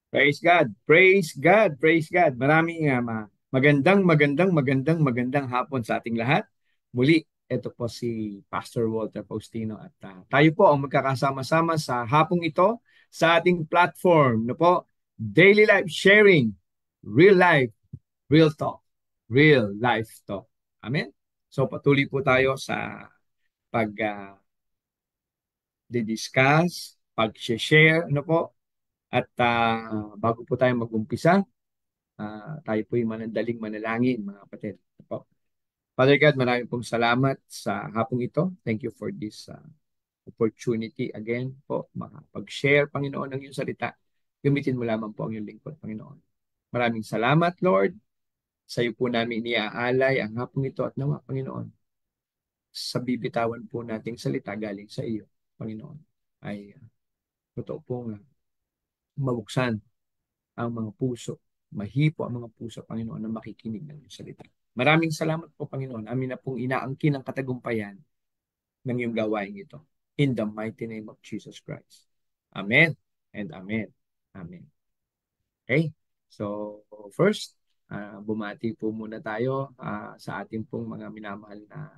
Praise God. Praise God. Praise God. Maraming magandang hapon sa ating lahat. Muli, ito po si Pastor Walter Faustino at tayo po ang magkakasama-sama sa hapong ito sa ating platform no po, Daily Life Sharing, Real Life, Real Talk, Real Life Talk. Amen? So patuloy po tayo sa pag-discuss, pag-share, ano po, at bago po tayo mag-umpisa, tayo po yung manandaling manalangin, mga kapatid. Po. Father God, maraming pong salamat sa hapong ito. Thank you for this opportunity again po, makapag-share, Panginoon, ng iyong salita. Gamitin mo lamang po ang iyong lingkod, Panginoon. Maraming salamat, Lord. Sa iyo po namin iniaalay ang hapong ito at nawa, Panginoon. Sa bibitawan po nating salita galing sa iyo, Panginoon, ay totoo pong mabuksan ang mga puso, mahipo ang mga puso, Panginoon, na makikinig ng iyong salita. Maraming salamat po, Panginoon. Amin na pong inaangkin ang katagumpayan ng iyong gawain ito. In the mighty name of Jesus Christ. Amen and amen. Amen. Okay? So, first, bumati po muna tayo sa ating pong mga minamahal na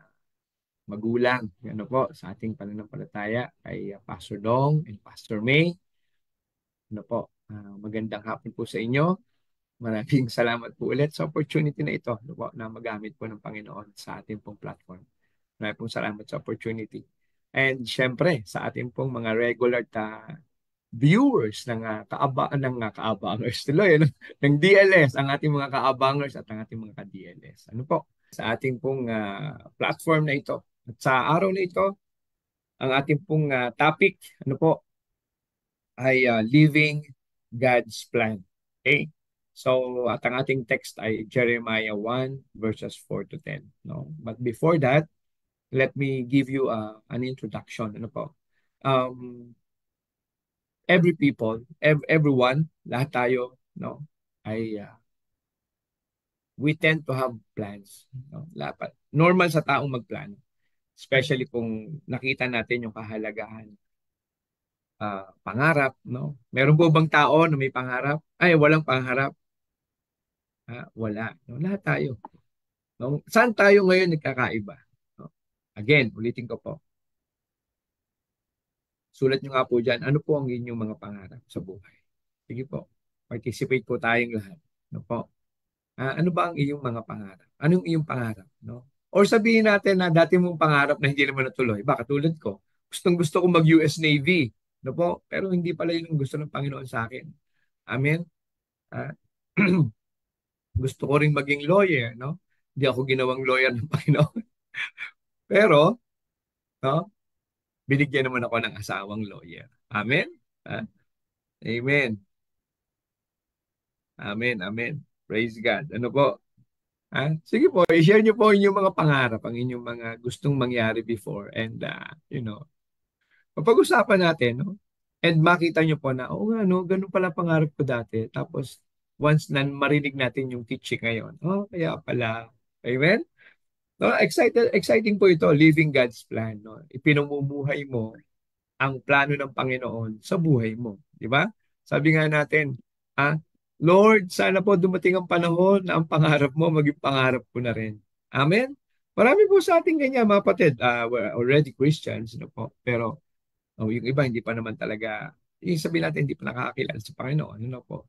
magulang. Ano po, sa ating pananampalataya kay Pastor Dong and Pastor May. Ano po, magandang hapon po sa inyo. Maraming salamat po ulit sa opportunity na ito no po, na magamit po ng Panginoon sa ating pong platform. Maraming pong salamat sa opportunity. And syempre, sa ating pong mga regular viewers ng kaabangers tuloy, ano? Ng DLS, ang ating mga kaabangers at ang ating mga ka-DLS. Ano po? Sa ating pong platform na ito. At sa araw na ito, ang ating pong topic, ano po, ay living God's plan. Okay? So, at ang ating text ay Jeremiah 1 verses 4 to 10. No? But before that, let me give you an introduction. Ano po? Um, every people, everyone, lahat tayo, no, ay we tend to have plans. No? Normal sa taong magplano. Especially kung nakita natin yung kahalagahan pangarap, no? Meron po bang tao na may pangarap? Ay, walang pangarap. Wala. No? Lahat tayo. No? Saan tayo ngayon nagkakaiba? No? Again, ulitin ko po. Sulat nyo nga po dyan, ano po ang inyong mga pangarap sa buhay? Sige po. Participate po tayong lahat. No po? Ano ba ang iyong mga pangarap? Anong iyong pangarap? No? Or sabihin natin na dati mong pangarap na hindi naman natuloy. Baka tulad ko, gustong gusto ko mag-US Navy. No po? Pero hindi pala yun ang gusto ng Panginoon sa akin. Amen? Ah, gusto ko ring maging lawyer, no? Hindi ako ginawang lawyer ng Panginoon. Pero, no, binigyan naman ako ng asawang lawyer. Amen? Ah, amen. Amen. Amen. Praise God. Ano po? Sige po, i-share niyo po inyong mga pangarap, ang inyong mga gustong mangyari before. And, mapag-usapan natin, no? And makita niyo po na, oo nga, no, ganun pala pangarap ko dati. Tapos, once na marinig natin yung teaching ngayon, kaya pala. Amen? No, exciting po ito, living God's plan. No? Ipinamumuhay mo ang plano ng Panginoon sa buhay mo. Di ba? Sabi nga natin, ah, Lord, sana po dumating ang panahon na ang pangarap mo maging pangarap ko na rin. Amen? Marami po sa ating ganyan, mga kapatid. We're already Christians, no po? Pero yung iba, hindi pa naman talaga, yung sabihin natin, hindi pa nakakakilala sa Panginoon. Ano po?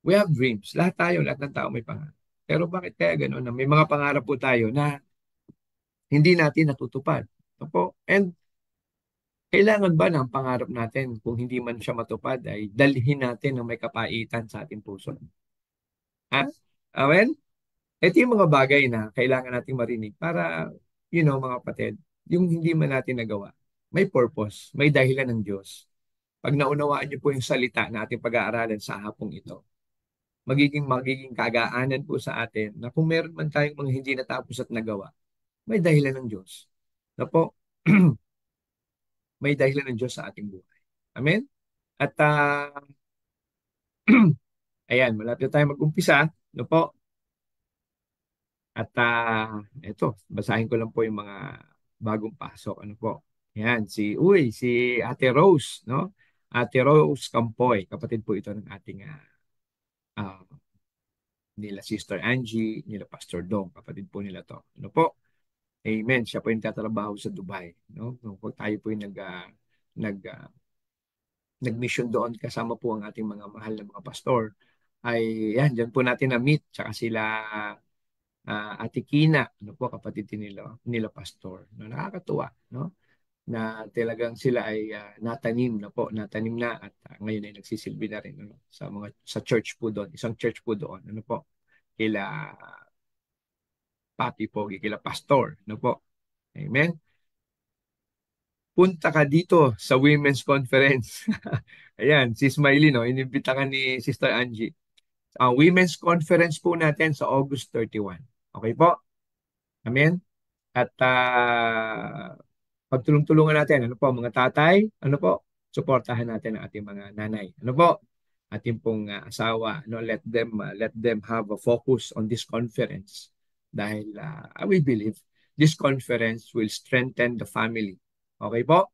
We have dreams. Lahat tayo, lahat ng tao may pangarap. Pero bakit kaya gano'n na may mga pangarap po tayo na hindi natin natutupad? Ano po? And kailangan ba ng pangarap natin kung hindi man siya matupad ay dalhin natin ng may kapaitan sa ating puso? Ha? Amen? Ito yung mga bagay na kailangan nating marinig para, mga kapatid, yung hindi man natin nagawa, may purpose, may dahilan ng Diyos. Pag naunawaan niyo po yung salita na ating pag-aaralan sa hapong ito, magiging kagaanan po sa atin na kung meron man tayong mga hindi natapos at nagawa, may dahilan ng Diyos. Na po, may dahilan ng Diyos sa ating buhay. Amen? At ayan, malapit tayo mag-umpisa. No po? At ito, basahin ko lang po yung mga bagong pasok. Ano po? Ayan, si Ate Rose, no? Ate Rose Campoy, kapatid po ito ng ating ah, nila Sister Angie, nila Pastor Dong, kapatid po nila to. Ano po? Amen. Siya po yung tatrabaho sa Dubai. No? Nung po tayo po yung nag, ah, nag-mission doon, kasama po ang ating mga mahal na mga pastor, ay yan, dyan po natin na-meet. Tsaka sila Ate Kina, ano po, kapatid din nila pastor. No? Nakakatuwa, no? Na talagang sila ay natanim na po, natanim na at ngayon ay nagsisilbi na rin ano, sa church po doon, isang church po doon, ano po, kila Papi Pogi, kila Pastor, ano po. Amen. Punta ka dito sa Women's Conference. Ayan, si Smiley, no, inimbita ka ni Sister Angie. Ang Women's Conference po natin sa August 31. Okay po? Amen? At pagtulong-tulungan natin, ano po, mga tatay, ano po, suportahan natin ang ating mga nanay. Ano po, ating pong asawa, no, let them have a focus on this conference dahil we believe this conference will strengthen the family. Okay po?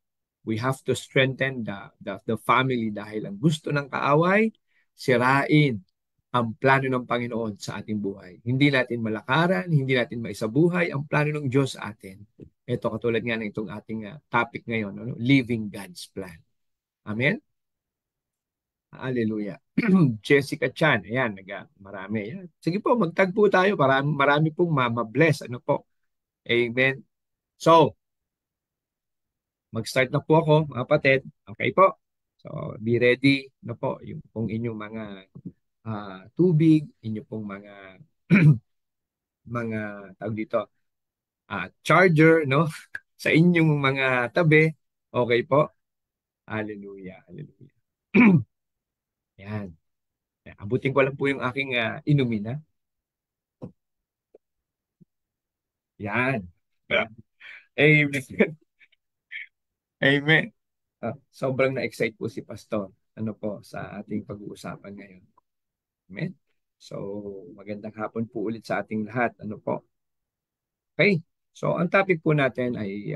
We have to strengthen the family dahil ang gusto ng kaaway, sirain ang plano ng Panginoon sa ating buhay. Hindi natin malakaran, hindi natin maisabuhay ang plano ng Diyos sa atin. Ito katulad nga ng itong ating topic ngayon, ano? Living God's Plan. Amen? Hallelujah. Jessica Chan, ayan, marami. Ayan. Sige po, magtagpo tayo. Marami pong ma-bless. Ano po? Amen. So, mag-start na po ako, mga kapatid. Okay po. So, be ready na po yung pong inyong mga tubig, inyong pong mga mga tawag dito, charger, no? Sa inyong mga tabi. Okay po. Hallelujah. Hallelujah. Yan. Abutin ko lang po yung aking inumin, ha? Yan. Amen. Amen. Sobrang na-excite po si Pastor. Ano po sa ating pag-uusapan ngayon. Amen. So, magandang hapon po ulit sa ating lahat. Ano po? Okay. So, ang topic po natin ay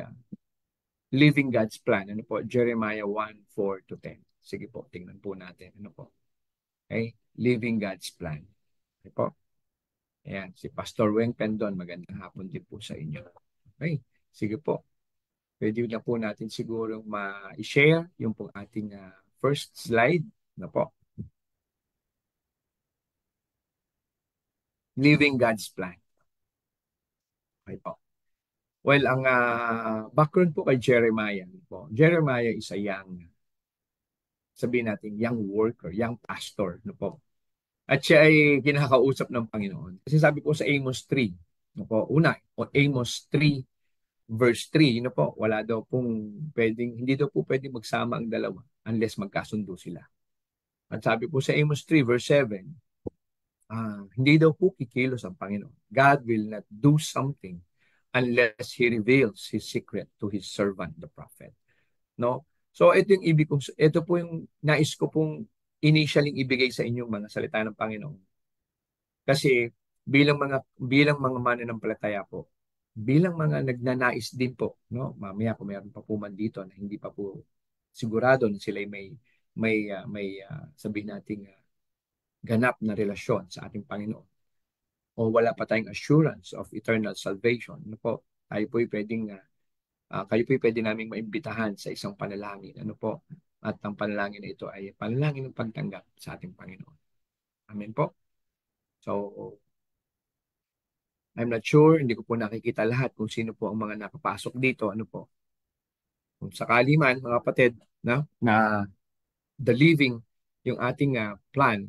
Living God's Plan. Ano po? Jeremiah 1:4 to 10. Sige po, tingnan po natin. Ano po? Okay? Living God's Plan. Okay po? Ayan, si Pastor Weng Pendon. Magandang hapon din po sa inyo. Okay? Sige po. Pwede na po natin siguro ma-share yung po ating first slide. Ano po? Living God's Plan. Okay po. Well, ang background po kay Jeremiah po. Jeremiah is a young, sabihin natin, young worker, young pastor. No po. At siya ay kinakausap ng Panginoon. Kasi sabi po sa Amos 3, no po, una, o Amos 3, verse 3, no po, wala daw pong pwedeng, hindi daw po pwedeng magsama ang dalawa unless magkasundo sila. At sabi po sa Amos 3, verse 7, hindi daw po kikilos ang Panginoon. God will not do something unless He reveals His secret to His servant, the prophet. No? So ito yung ibig kong, ito po yung nais ko pong initially ibigay sa inyong mga salita ng Panginoon. Kasi bilang mga mananampalataya po, bilang mga nagnanais din po, no? Mamaya kung mayroon pa po man dito na hindi pa po sigurado na sila may sabihin nating ganap na relasyon sa ating Panginoon o wala pa tayong assurance of eternal salvation, ano po, kayo po pwede naming maimbitahan sa isang panalangin. Ano po? At ang panalangin na ito ay panalangin ng pagtanggap sa ating Panginoon. Amen po. So, I'm not sure, hindi ko po nakikita lahat kung sino po ang mga nakapasok dito. Ano po? Kung sakali man, mga kapatid, na the living, yung ating plan.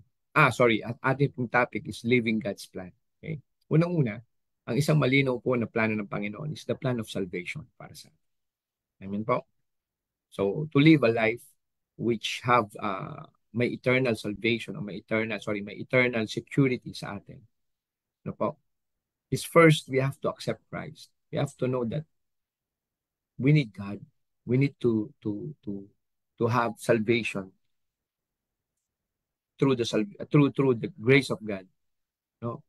Sorry, at ating pong topic is living God's plan. Okay? Unang-una, ang isang malinaw po na plano ng Panginoon is the plan of salvation para sa atin. Amen po. So, to live a life which have may eternal salvation o may eternal security sa atin. No po? Is first, we have to accept Christ. We have to know that we need God. We need to have salvation through the grace of God, no?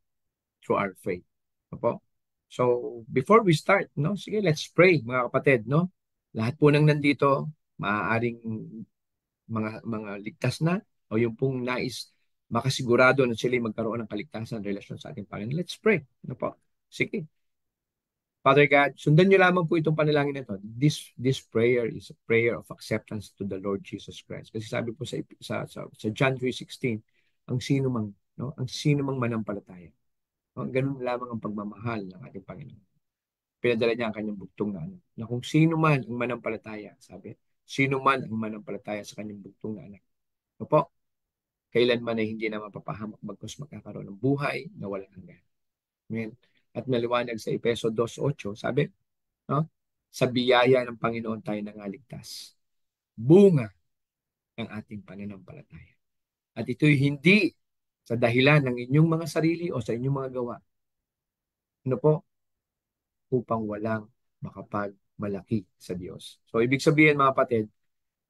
Through our faith. No po? So, before we start, no? Sige, let's pray, mga kapatid, no? Lahat po nang nandito, maaaring mga ligtas na o yung pong nais makasigurado na sila magkaroon ng kaligtasan relasyon sa ating Panginoon. Let's pray. Ano po? Sige. Father God, sundan niyo lamang po itong panalangin na ito. This prayer is a prayer of acceptance to the Lord Jesus Christ. Kasi sabi po sa John 3:16, ang sino mang, no? Ang sino mang manampalataya. No? Ganun lamang ang pagmamahal ng ating Panginoon. Pinadala niya ang kanyang bugtong na anak. Na kung sino man ang manampalataya, sabi, sino man ang manampalataya sa kanyang bugtong na anak. Opo, kailanman ay hindi na mapapahamak bagkus magkakaroon ng buhay na walang hanggan. Amen. At naliwanag sa Efeso 2:8, sabi, no? Sa biyaya ng Panginoon tayo nangaligtas. Bunga ng ating pananampalataya. At ito'y hindi sa dahilan ng inyong mga sarili o sa inyong mga gawa. Ano po? Upang walang makapagmalaki sa Diyos. So, ibig sabihin mga kapatid,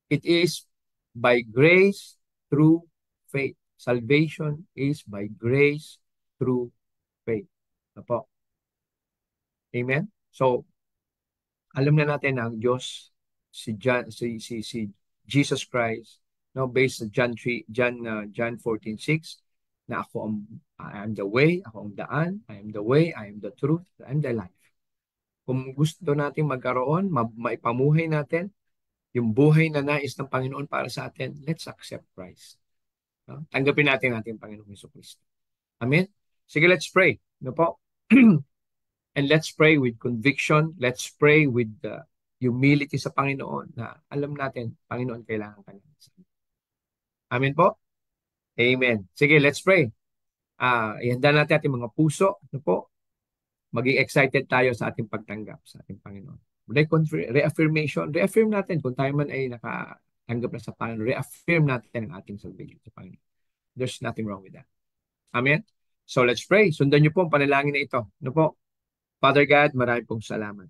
it is by grace through faith. Salvation is by grace through faith. Ano po? Amen? So, alam na natin na ang Diyos, si Jesus Christ, no, based sa John 14:6, na I am the way, ako ang daan, I am the way, I am the truth, I am the life. Kung gusto natin magkaroon, maipamuhay natin yung buhay na nais ng Panginoon para sa atin, let's accept Christ. No? Tanggapin natin ang ating Panginoong Jesucristo. Amen? Sige, let's pray. No po? And let's pray with conviction. Let's pray with humility sa Panginoon na alam natin, Panginoon, kailangan ka natin. Amen po? Amen. Sige, let's pray. Ihanda natin ating mga puso. Ano po? Maging excited tayo sa ating pagtanggap sa ating Panginoon. Reaffirmation. Reaffirm natin kung tayo man ay nakatanggap na sa Panginoon. Reaffirm natin ang ating salvation sa Panginoon. There's nothing wrong with that. Amen? So let's pray. Sundan niyo po ang panalangin na ito. Ano po? Father God, marami pong salamat.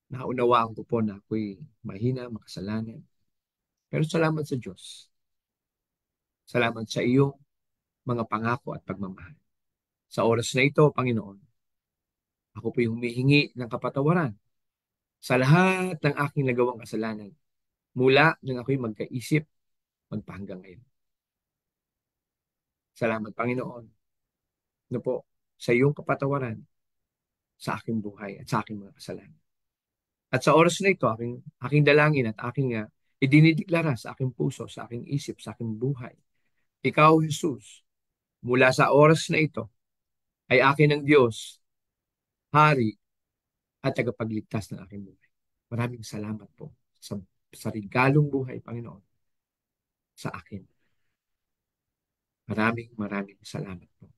Naunawaan ko po na ako'y mahina, makasalanan. Pero salamat sa Diyos. Salamat sa iyong mga pangako at pagmamahal. Sa oras na ito, Panginoon, ako po'y humihingi ng kapatawaran sa lahat ng aking nagawang kasalanan mula nang ako'y magkaisip magpahanggang ngayon. Salamat, Panginoon, na po sa iyong kapatawaran sa aking buhay at sa aking mga kasalanan. At sa oras na ito, aking dalangin at aking idinideklara sa aking puso, sa aking isip, sa aking buhay. Ikaw, Jesus, mula sa oras na ito, ay akin ng Diyos, Hari at tagapagligtas ng aking buhay. Maraming salamat po sa regalong buhay, Panginoon, sa akin. Maraming salamat po.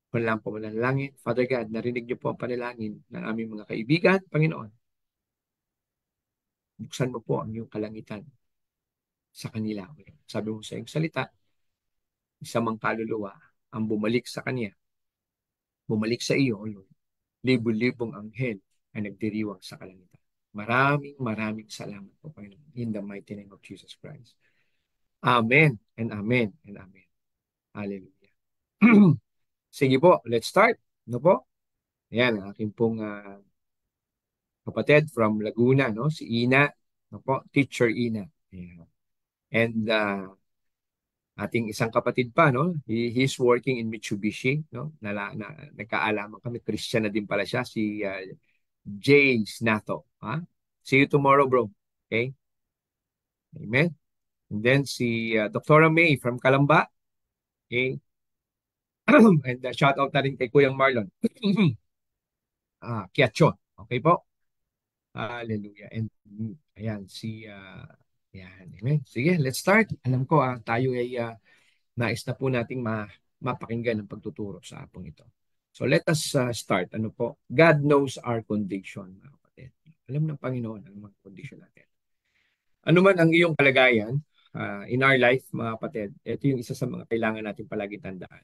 Kung lang po manalangin, Father God, narinig niyo po ang panalangin ng aming mga kaibigan, Panginoon. Buksan mo po ang iyong kalangitan sa kanila. Sabi mo sa iyong salita, isa mang kaluluwa ang bumalik sa kanya, bumalik sa iyo, O Lord. Libo-libong anghel ay nagdiriwang sa kalangitan. Maraming salamat po, Panginoon. In the mighty name of Jesus Christ. Amen and amen and amen. Hallelujah. Sige po, let's start. No po? Ayan, ang aking pong kapatid from Laguna, no? Si Ina. No po? Teacher Ina. Ayan. And ating isang kapatid pa, no? He's working in Mitsubishi, no? Nagkaalaman kami. Christian na din pala siya, si Jay Snato. Ha? See you tomorrow, bro. Okay? Amen. And then si Dr. May from Kalamba. Okay? And shout out na rin kay Kuyang Marlon. Kiatson. Okay po? Hallelujah. And ayan, ayan. Amen. Sige, let's start. Alam ko, tayo ay nais na po nating mapakinggan ang pagtuturo sa apong ito. So let us start. Ano po? God knows our condition, mga kapatid. Alam ng Panginoon ang mga condition natin. Ano man ang iyong kalagayan in our life, mga kapatid, ito yung isa sa mga kailangan natin palagi tandaan.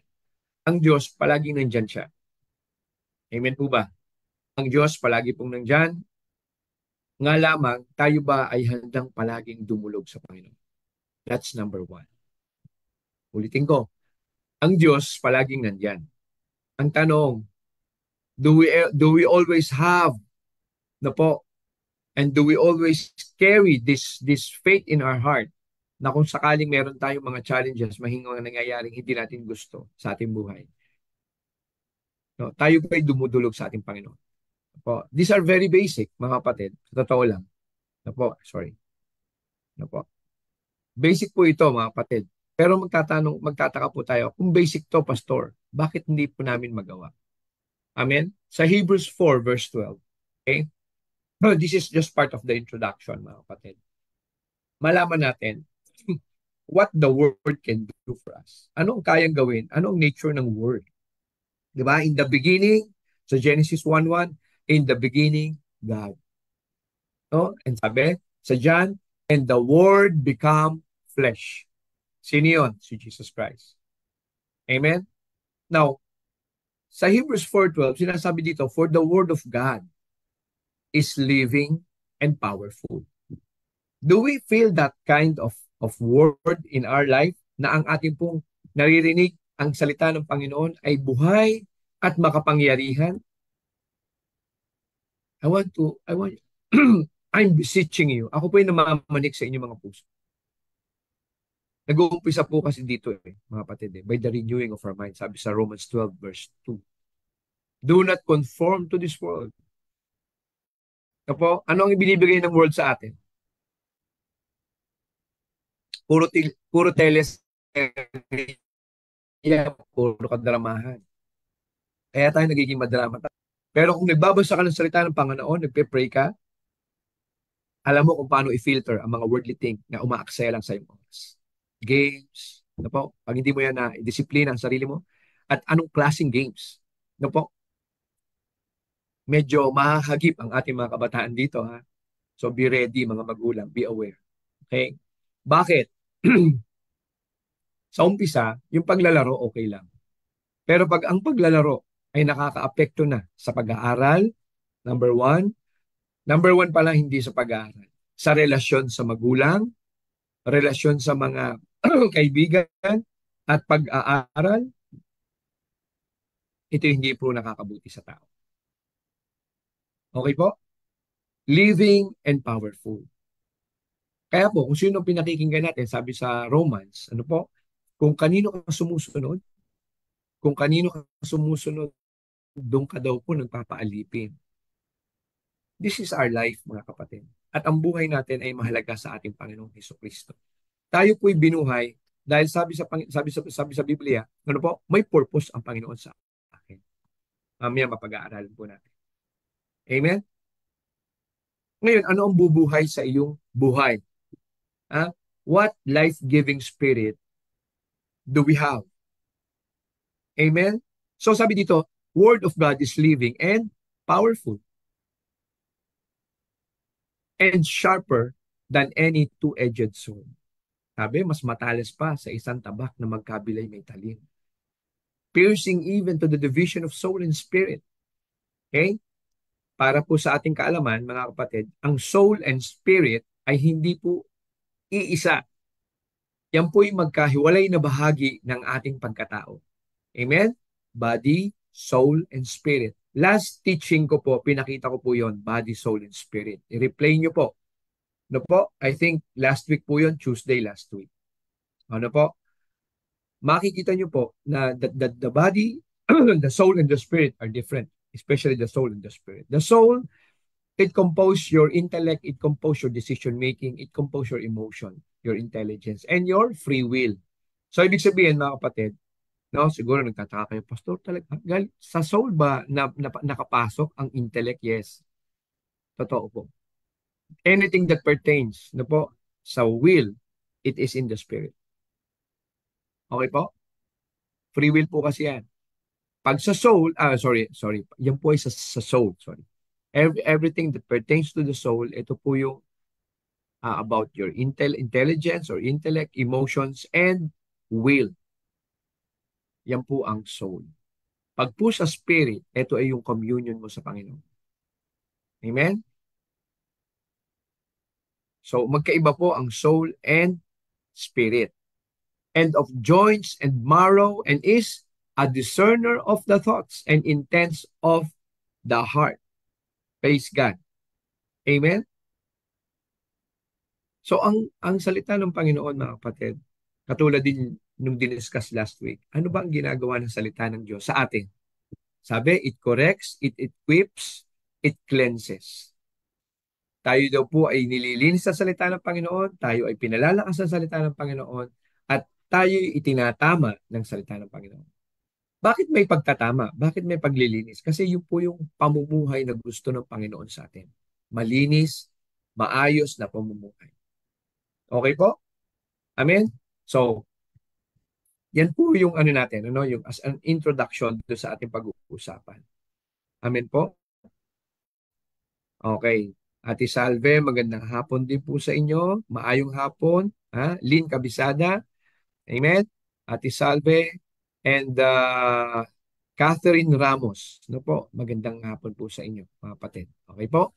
Ang Diyos, palagi nandyan siya. Amen po ba? Ang Diyos, palagi pong nandyan. Nga lamang, tayo ba ay handang palaging dumulog sa Panginoon? That's number one. Ulitin ko, ang Diyos palaging nandyan. Ang tanong, do we always have na po And do we always carry this faith in our heart na kung sakaling meron tayong mga challenges, mahingang nangyayaring hindi natin gusto sa ating buhay, no, tayo ba'y dumudulog sa ating Panginoon? Po. These are very basic, mga kapatid. Sa totoo lang. No po, sorry. No po. Basic po ito, mga kapatid. Pero magtataka po tayo, kung basic to, pastor, bakit hindi po namin magawa? Amen? Sa Hebrews 4 verse 12. Okay? Well, this is just part of the introduction, mga kapatid. Malaman natin what the word can do for us. Ano ang kayang gawin? Ano ang nature ng word? Diba? In the beginning, sa Genesis 1:1, in the beginning, God. No? And sabi, sa John, and the word become flesh. Sino yun? Si Jesus Christ. Amen? Now, sa Hebrews 4:12, sinasabi dito, for the word of God is living and powerful. Do we feel that kind of word in our life na ang ating pong naririnig, ang salita ng Panginoon ay buhay at makapangyarihan? I'm beseeching you. Ako po yung namamanik sa inyong mga puso. Nag-uumpisa po kasi dito mga kapatid, by the renewing of our mind. Sabi sa Romans 12 verse 2. Do not conform to this world. Ano ang ibinibigay ng world sa atin? Puro teles, puro kadramahan. Kaya tayo nagiging madrama. Pero kung nagbabasa ka ng salita ng Panginoon, nagpe-pray ka, alam mo kung paano i-filter ang mga worldly thing na umaaksaya lang sa iyong oras. Games, pag hindi mo yan na i-disiplina ang sarili mo, at anong klaseng games. Medyo mahahagip ang ating mga kabataan dito. Ha? So be ready mga magulang, be aware. Okay? Bakit? Sa umpisa, yung paglalaro okay lang. Pero pag ang paglalaro ay nakakaapekto na sa pag-aaral, number one pala hindi sa pag-aaral. Sa relasyon sa magulang, relasyon sa mga kaibigan, at pag-aaral, ito hindi po nakakabuti sa tao. Okay po? Living and powerful. Kaya po, kung sino pinakikinggan natin, sabi sa Romans, kung kanino ka sumusunod, doon ka daw po nagpapaalipin. This is our life, mga kapatid. At ang buhay natin ay mahalaga sa ating Panginoong Hesukristo. Tayo po'y binuhay dahil sabi sa Biblia, may purpose ang Panginoon sa akin. Mamaya mapag-aaralan po natin. Amen? Ngayon, ano ang bubuhay sa iyong buhay? What life-giving spirit do we have? Amen? So sabi dito, Word of God is living and powerful and sharper than any two-edged sword. Sabi, mas matalas pa sa isang tabak na magkabilay may talim. Piercing even to the division of soul and spirit. Okay? Para po sa ating kaalaman, mga kapatid, ang soul and spirit ay hindi po iisa. Yan po'y magkahiwalay na bahagi ng ating pagkatao. Amen? Body, soul, and spirit. Last teaching ko po, pinakita ko po yon, body, soul, and spirit. I-replay nyo po. I think last week po yon, Tuesday last week. Makikita nyo po na the body, the soul, and the spirit are different. Especially the soul and the spirit. The soul, it composes your intellect, it composes your decision-making, it composes your emotion, your intelligence, and your free will. So, ibig sabihin, mga kapatid, siguro nagtataka kayo, Pastor, talaga, sa soul ba nakapasok ang intellect? Yes. Totoo po. Anything that pertains sa will, it is in the spirit. Okay po? Free will po kasi yan. Pag sa soul, sorry. Yan po ay sa soul, sorry. Everything that pertains to the soul, ito po yung about your intelligence or intellect, emotions, and will. Yan po ang soul. Pag po sa spirit, ito ay yung communion mo sa Panginoon. Amen? So, magkaiba po ang soul and spirit. And of joints and marrow, and is a discerner of the thoughts and intents of the heart. Praise God. Amen? So ang salita ng Panginoon, mga kapatid, katulad din nung diniscuss last week, ano ba ang ginagawa ng salita ng Diyos sa atin? Sabi, it corrects, it equips, it cleanses. Tayo daw po ay nililinis sa salita ng Panginoon, tayo ay pinalalakas sa salita ng Panginoon, at tayo ay itinatama ng salita ng Panginoon. Bakit may pagtatama? Bakit may paglilinis? Kasi yun po yung pamumuhay na gusto ng Panginoon sa atin. Malinis, maayos na pamumuhay. Okay po? Amen? So, yan po yung ano natin, ano, yung as an introduction to sa ating pag-uusapan. Amen po? Okay. Ate Salve, magandang hapon din po sa inyo. Maayong hapon. Ha? Lynn Cabisada. Amen? Ate Salve. And Catherine Ramos. No po, magandang hapon po sa inyo, mga kapatid. Okay po?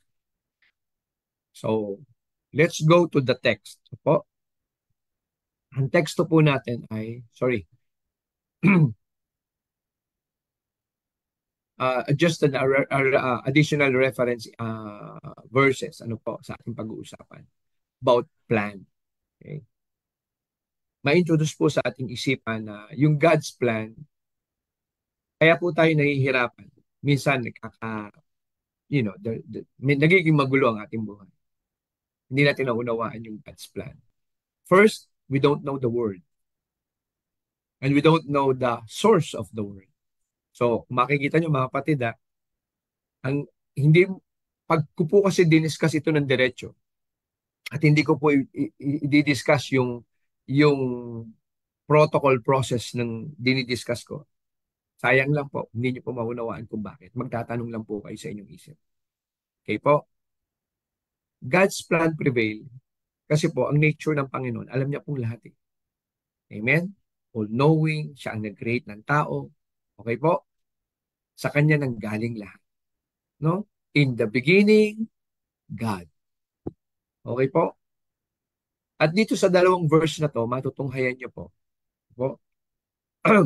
So, let's go to the text. So po, ang teksto po natin ay, sorry, just an additional reference verses ano po sa ating pag-uusapan about plan. Okay? Ma-introduce po sa ating isipan na yung God's plan, kaya po tayo nahihirapan. Minsan, nagiging magulo ang ating buhay. Hindi natin naunawaan yung God's plan. First, we don't know the word. And we don't know the source of the word. So, kung makikita nyo mga kapatid, ang hindi, pag ko po kasi diniscuss ito ng diretso, at hindi ko po i-discuss yung protocol process ng dinidiscuss ko, sayang lang po, hindi nyo po maunawaan kung bakit. Magtatanong lang po kayo sa inyong isip. Okay po? God's plan prevail kasi po, ang nature ng Panginoon, alam niya pong lahat eh. Amen? All-knowing, siya ang nag-create ng tao. Okay po? Sa kanya nang galing lahat. No? In the beginning, God. Okay po? At dito sa dalawang verse na to, matutunghayan niyo po,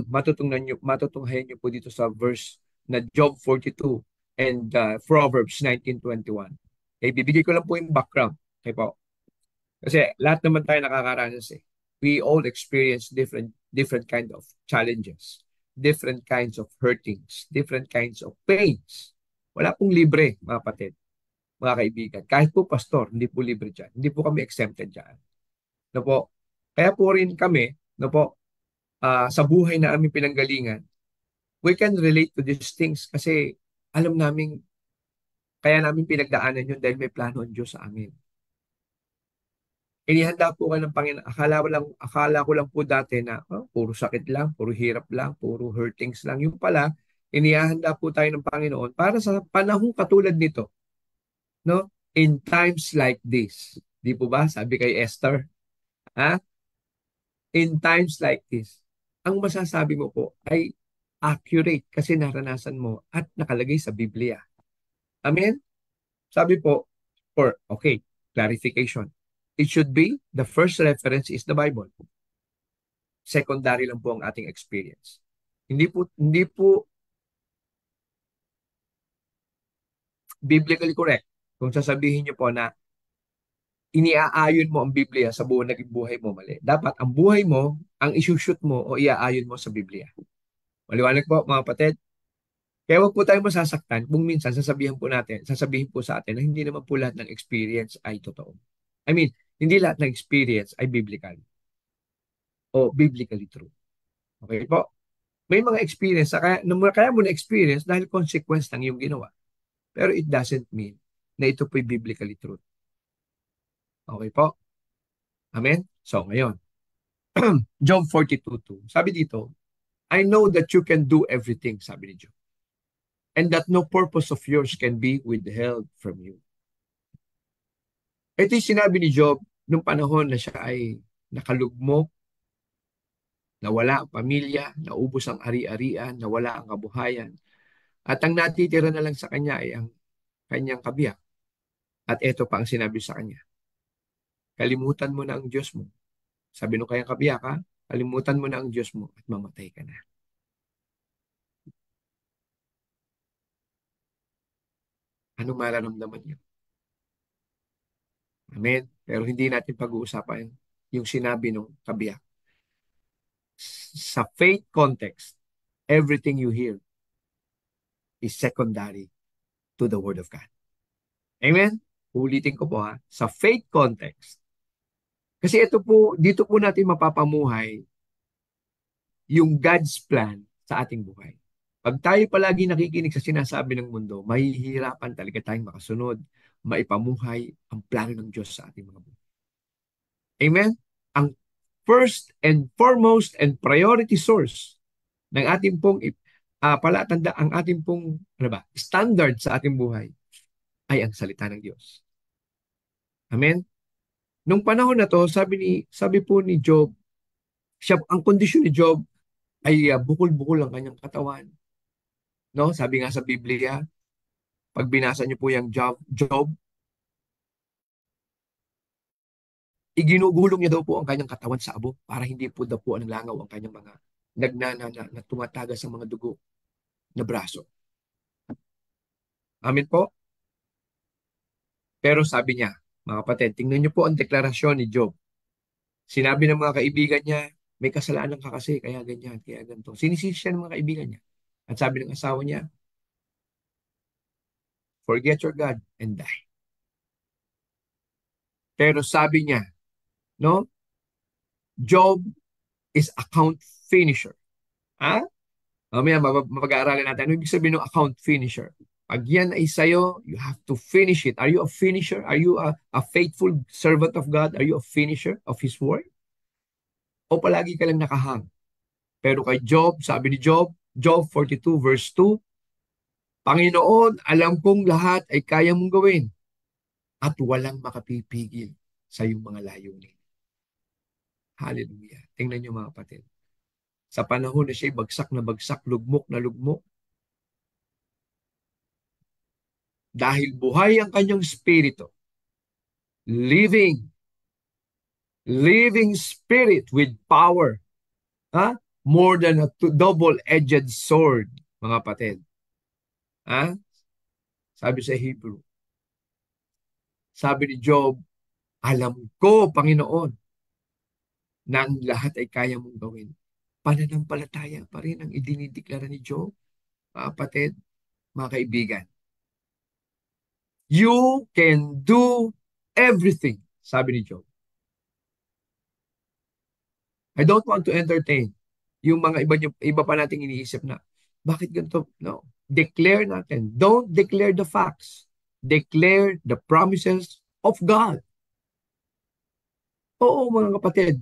matutunghayan niyo po dito sa verse na Job 42 and Proverbs 19:21. Okay, bibigay ko lang po yung background. Okay po? Kasi lahat naman tayo nakakaranas eh. We all experience different kind of challenges, different kinds of hurtings, different kinds of pains. Wala pong libre, mga kapatid, mga kaibigan. Kahit po pastor, hindi po libre dyan. Hindi po kami exempted dyan. No po? Kaya po rin kami, no po, sa buhay na aming pinanggalingan, we can relate to these things kasi alam namin, kaya namin pinagdaanan yun dahil may plano ang Diyos sa amin. Inihanda po ka ng Panginoon. Akala ko lang po dati na puro sakit lang, puro hirap lang, puro hurtings lang. Yung pala, inihanda po tayo ng Panginoon para sa panahong katulad nito. No? In times like this. Di po ba? Sabi kay Esther. Ha? In times like this. Ang masasabi mo po ay accurate kasi naranasan mo at nakalagay sa Biblia. Amen? Sabi po, okay, clarification. It should be, the first reference is the Bible. Secondary lang po ang ating experience. Hindi po biblically correct kung sasabihin niyo po na iniaayon mo ang Biblia sa buong naging buhay mo, mali. Dapat ang buhay mo, ang isushoot mo o iaayon mo sa Biblia. Maliwanag po mga kapatid. Kaya wag po tayo masasaktan kung minsan sasabihin po sa atin na hindi naman po lahat ng experience ay totoo. I mean, hindi lahat ng experience ay biblical o biblically true. Okay po? May mga experience, kaya mo na-experience dahil consequence ng iyong ginawa. Pero it doesn't mean na ito po'y biblically truth. Okay po? Amen? So, ngayon, Job 42:2. Sabi dito, I know that you can do everything, sabi ni Job. And that no purpose of yours can be withheld from you. Ito yung sinabi ni Job nung panahon na siya ay nakalugmok, nawala ang pamilya, naubos ang ari-arian, nawala ang kabuhayan. At ang natitira na lang sa kanya ay ang kanyang kabiyak. At ito pa ang sinabi sa kanya, kalimutan mo na ang Diyos mo. Sabi nung kanyang kabiyak, kalimutan mo na ang Diyos mo at mamatay ka na. Anong mararamdaman niyo? Amen? Pero hindi natin pag-uusapan yung sinabi ng kabiyak. Sa faith context, everything you hear is secondary to the Word of God. Amen? Ulitin ko po ha. Sa faith context, kasi ito po, dito po natin mapapamuhay yung God's plan sa ating buhay. Pag tayo palagi nakikinig sa sinasabi ng mundo, mahihirapan talaga tayong makasunod, maipamuhay ang plano ng Diyos sa ating mga buhay. Amen? Ang first and foremost and priority source ng ating pong palatanda, ang ating pong ano ba, standard sa ating buhay ay ang salita ng Diyos. Amen? Nung panahon na to, sabi po ni Job, ang kondisyon ni Job ay bukol-bukol ang kanyang katawan. No? Sabi nga sa Biblia, pag binasa niyo po yung Job, iginugulong niya daw po ang kanyang katawan sa abo para hindi po daw po ang langaw ang kanyang mga na tumatagas sa mga dugo na braso. Amin po? Pero sabi niya, mga kapatid, tingnan niyo po ang deklarasyon ni Job. Sinabi ng mga kaibigan niya, may kasalanan ka kasi, kaya ganyan, kaya ganito. Sinisisi siya ng mga kaibigan niya. At sabi ng asawa niya, forget your God and die. Pero sabi niya, no, Job is account finisher. Ha? Mamaya mapag-aaralan natin. Ano ibig sabihin ng account finisher? Pag yan ay sa'yo, you have to finish it. Are you a finisher? Are you a faithful servant of God? Are you a finisher of His word? O palagi ka lang nakahang? Pero kay Job, sabi ni Job, Job 42 verse 2, Panginoon, alam kong lahat ay kaya mong gawin at walang makapipigil sa iyong mga layunin. Hallelujah. Tingnan niyo mga kapatid. Sa panahon na siya'y bagsak na bagsak, lugmok na lugmok, dahil buhay ang kanyang spirito, living, living spirit with power, ha? More than a double-edged sword, mga kapatid. Ha? Sabi sa Hebrew. Sabi ni Job, alam ko, Panginoon, na ang lahat ay kaya mong gawin. Pananampalataya pa rin ang idinideklara ni Job, mga kapatid, mga kaibigan. You can do everything, sabi ni Job. I don't want to entertain yung mga iba pa nating iniisip na, bakit ganito? No. Declare natin. Don't declare the facts. Declare the promises of God. Oo, mga kapatid,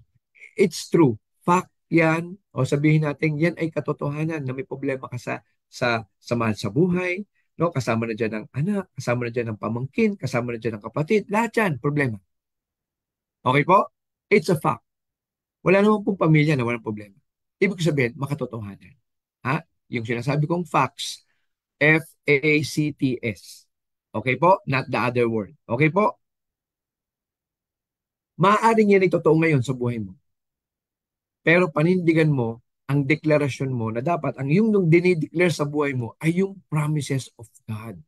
it's true. Fact yan, o sabihin natin, yan ay katotohanan na may problema ka sa mahal sa buhay, no? Kasama na dyan ng anak, kasama na dyan ng pamangkin, kasama na dyan ng kapatid, lahat yan, problema. Okay po? It's a fact. Wala naman pong pamilya na walang problema. Ibig sabihin, makatotohanan. Ha? Yung sinasabi kong facts, F-A-C-T-S. Okay po? Not the other word. Okay po? Maaaring yan ay totoo ngayon sa buhay mo. Pero panindigan mo ang deklarasyon mo na dapat ang yung nung dinideclare sa buhay mo ay yung promises of God.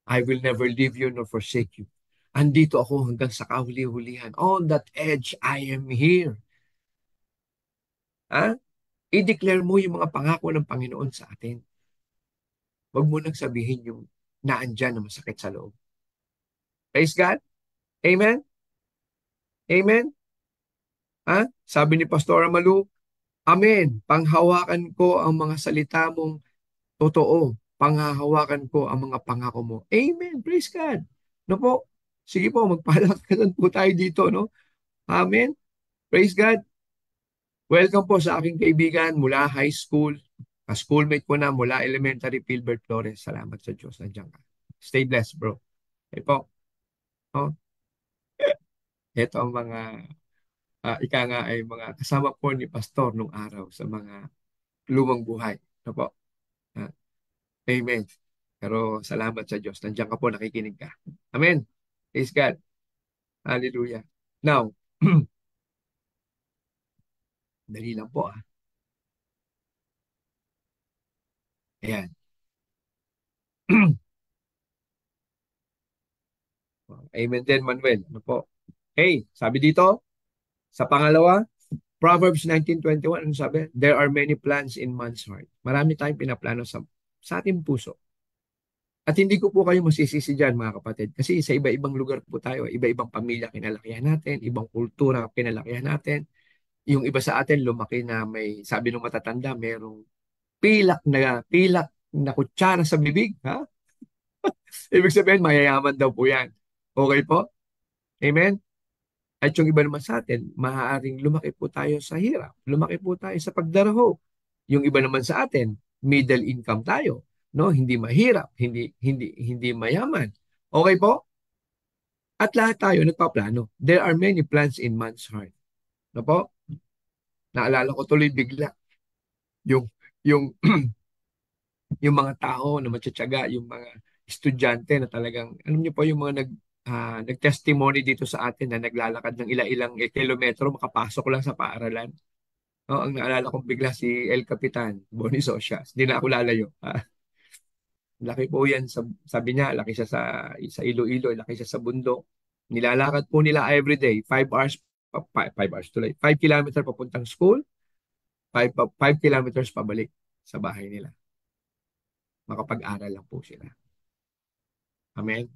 I will never leave you nor forsake you. Andito ako hanggang sa kahuli-hulihan. On that edge, I am here. Ha? I-declare mo yung mga pangako ng Panginoon sa atin. Huwag mo nang sabihin yung naandyan na masakit sa loob. Praise God. Amen? Amen? Ha? Sabi ni Pastor Amalu, Amen. Panghawakan ko ang mga salita mong totoo. Panghahawakan ko ang mga pangako mo. Amen. Praise God. No po? Sige po, magpalakasan po tayo dito, no? Amen. Praise God. Welcome po sa aking kaibigan mula high school. Ka-schoolmate ko na mula elementary, Philbert Flores. Salamat sa Diyos. Nandiyan ka. Stay blessed, bro. Okay po. Oh, ito ang mga, ika nga ay mga kasama po ni Pastor nung araw sa mga lumang buhay. Ano po? Ah, Amen. Pero salamat sa Diyos. Nandiyan ka po, nakikinig ka. Amen. Praise God. Hallelujah. Now, dali lang po ah. Ayan. Amen din, Manuel. Ano po? Hey, sabi dito, sa pangalawa, Proverbs 19:21, ano sabi? There are many plans in man's heart. Marami tayong pinaplano sa ating puso. At hindi ko po kayo masisisi dyan, mga kapatid. Kasi sa iba-ibang lugar po tayo, iba-ibang pamilya kinalakihan natin, ibang kultura kinalakihan natin. Yung iba sa atin, lumaki na may, sabi ng matatanda, merong pilak na kutsara sa bibig. Ha? Ibig sabihin, mayayaman daw po yan. Okay po? Amen? At yung iba naman sa atin, maaaring lumaki po tayo sa hirap. Lumaki po tayo sa pagdaraho. Yung iba naman sa atin, middle income tayo, no? Hindi mahirap, hindi mayaman. Okay po? At lahat tayo nagpaplano. There are many plans in man's heart. No po? Naalala ko tuloy bigla yung yung yung mga tao na matiyatiyaga, yung mga estudyante na talagang alam niyo po yung mga nag-testimony dito sa atin na naglalakad ng ilang-ilang kilometro makapasok lang sa paaralan. No, ang naalala kong bigla si El Capitan, Bonnie Socias. Hindi na ako lalayo. Laki po yan. Sabi niya, laki siya sa Iloilo, laki siya sa bundok. Nilalakad po nila everyday, 5 hours, 5 hours tuloy, 5 kilometers papuntang school, 5 kilometers pabalik sa bahay nila. Makapag-aral lang po sila. Amen?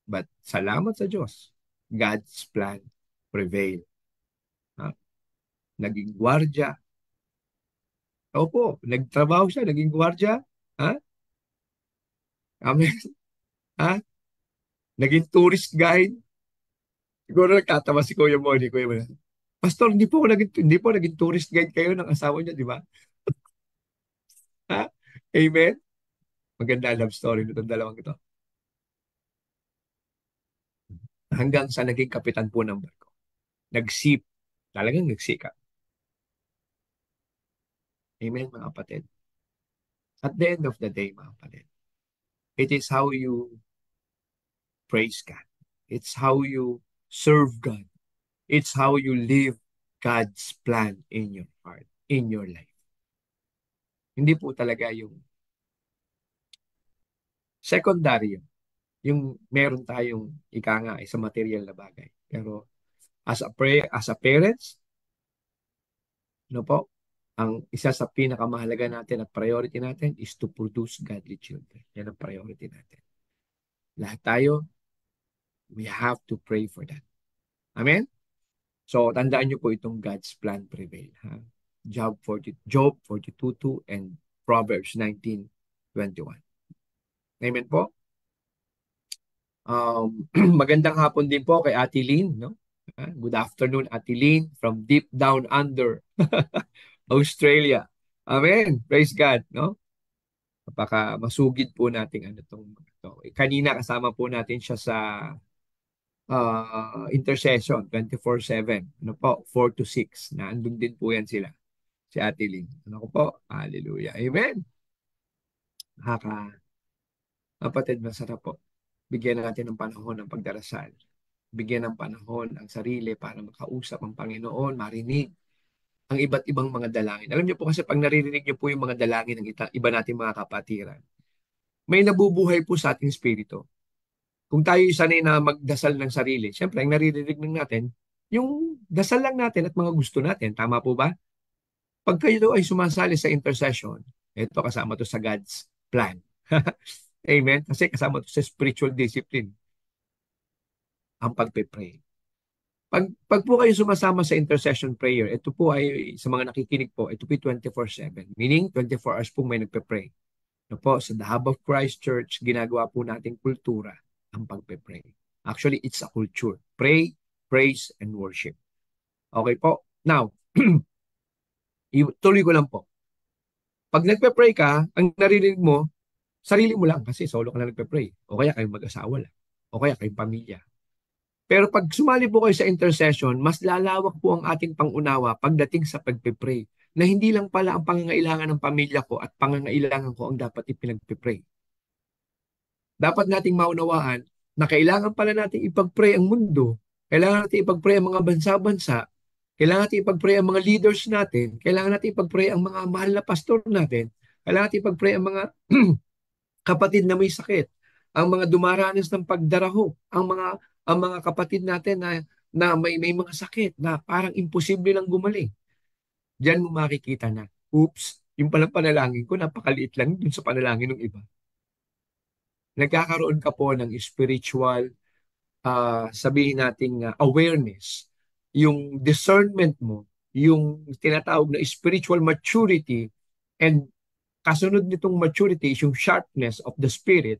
But salamat sa Diyos. God's plan prevail. Ha? Naging gwardya. Opo, nagtrabaho siya, naging gwardya. Ha? Amen? Ha? Naging tourist guide. Siguro nagtatawa si Kuya Moni, Kuya Moni. Pastor, hindi po naging tourist guide kayo ng asawa niya, di ba? Ha? Amen? Maganda love story nitong dalawang ito. Hanggang sa naging kapitan po ng barko. Nagsip. Talagang nagsikap. Amen, mga kapatid. At the end of the day, mga kapatid, it is how you praise God. It's how you serve God. It's how you live God's plan in your heart, in your life. Hindi po talaga yung secondary yun. Yung meron tayong ika nga sa material na bagay. Pero as a parents, ano po, ang isa sa pinakamahalaga natin at priority natin is to produce godly children. Yan ang priority natin. Lahat tayo, we have to pray for that. Amen? So, tandaan nyo po itong God's plan prevail. Ha? Job 42:2 and Proverbs 19:21. Amen po? Magandang hapon din po kay Ate Lynn. No? Good afternoon, Ate Lynn, from deep down under Australia. Amen. Praise God. No? Kapaka masugid po natin ano to. Kanina kasama po natin siya sa intercession 24/7. Ano po? 4 to 6. Naandun din po yan sila. Si Ate Lynn. Ano ko po? Hallelujah. Amen. Kapatid, masarap po. Bigyan natin ng panahon ng pagdarasal. Bigyan ng panahon ang sarili para makausap ang Panginoon, marinig ang iba't ibang mga dalangin. Alam niyo po kasi pag naririnig niyo po yung mga dalangin ng iba nating mga kapatiran, may nabubuhay po sa ating spirito. Kung tayo sanay na magdasal ng sarili, syempre ang naririnig ng natin, yung dasal lang natin at mga gusto natin. Tama po ba? Pag kayo ay sumasali sa intercession, ito kasama to sa God's plan. Amen? Kasi kasama to sa spiritual discipline, ang pagpe-pray. Pag po kayo sumasama sa intercession prayer, ito po ay, sa mga nakikinig po, ito po 24/7. Meaning, 24 hours po may nagpe-pray. Ito po, sa The Hub of Christ Church, ginagawa po nating kultura ang pagpe-pray. Actually, it's a culture. Pray, praise, and worship. Okay po? Now, tuloy ko lang po. Pag nagpe-pray ka, ang naririnig mo, sarili mo lang kasi solo ka na nagpe-pray. O kaya kayong mag-asawa lang. O kaya kayong pamilya. Pero pag sumali po kayo sa intercession, mas lalawak po ang ating pangunawa pagdating sa pagpe-pray. Na hindi lang pala ang pangangailangan ng pamilya ko at pangangailangan ko ang dapat ipinagpe-pray. Dapat nating maunawaan na kailangan pala nating ipag-pray ang mundo. Kailangan natin ipag-pray ang mga bansa-bansa. Kailangan natin ipag-pray ang mga leaders natin. Kailangan natin ipag-pray ang mga mahal na pastor natin. Kailangan natin ipag-pray ang mga kapatid na may sakit. ang mga dumaranas ng pagdaraho, ang mga kapatid natin na may mga sakit na parang imposible lang gumaling. Diyan mo makikita na, oops, yung palang panalangin ko, napakaliit lang dun sa panalangin ng iba. Nagkakaroon ka po ng spiritual, sabihin nating awareness, yung discernment mo, yung tinatawag na spiritual maturity, and kasunod nitong maturity is yung sharpness of the spirit.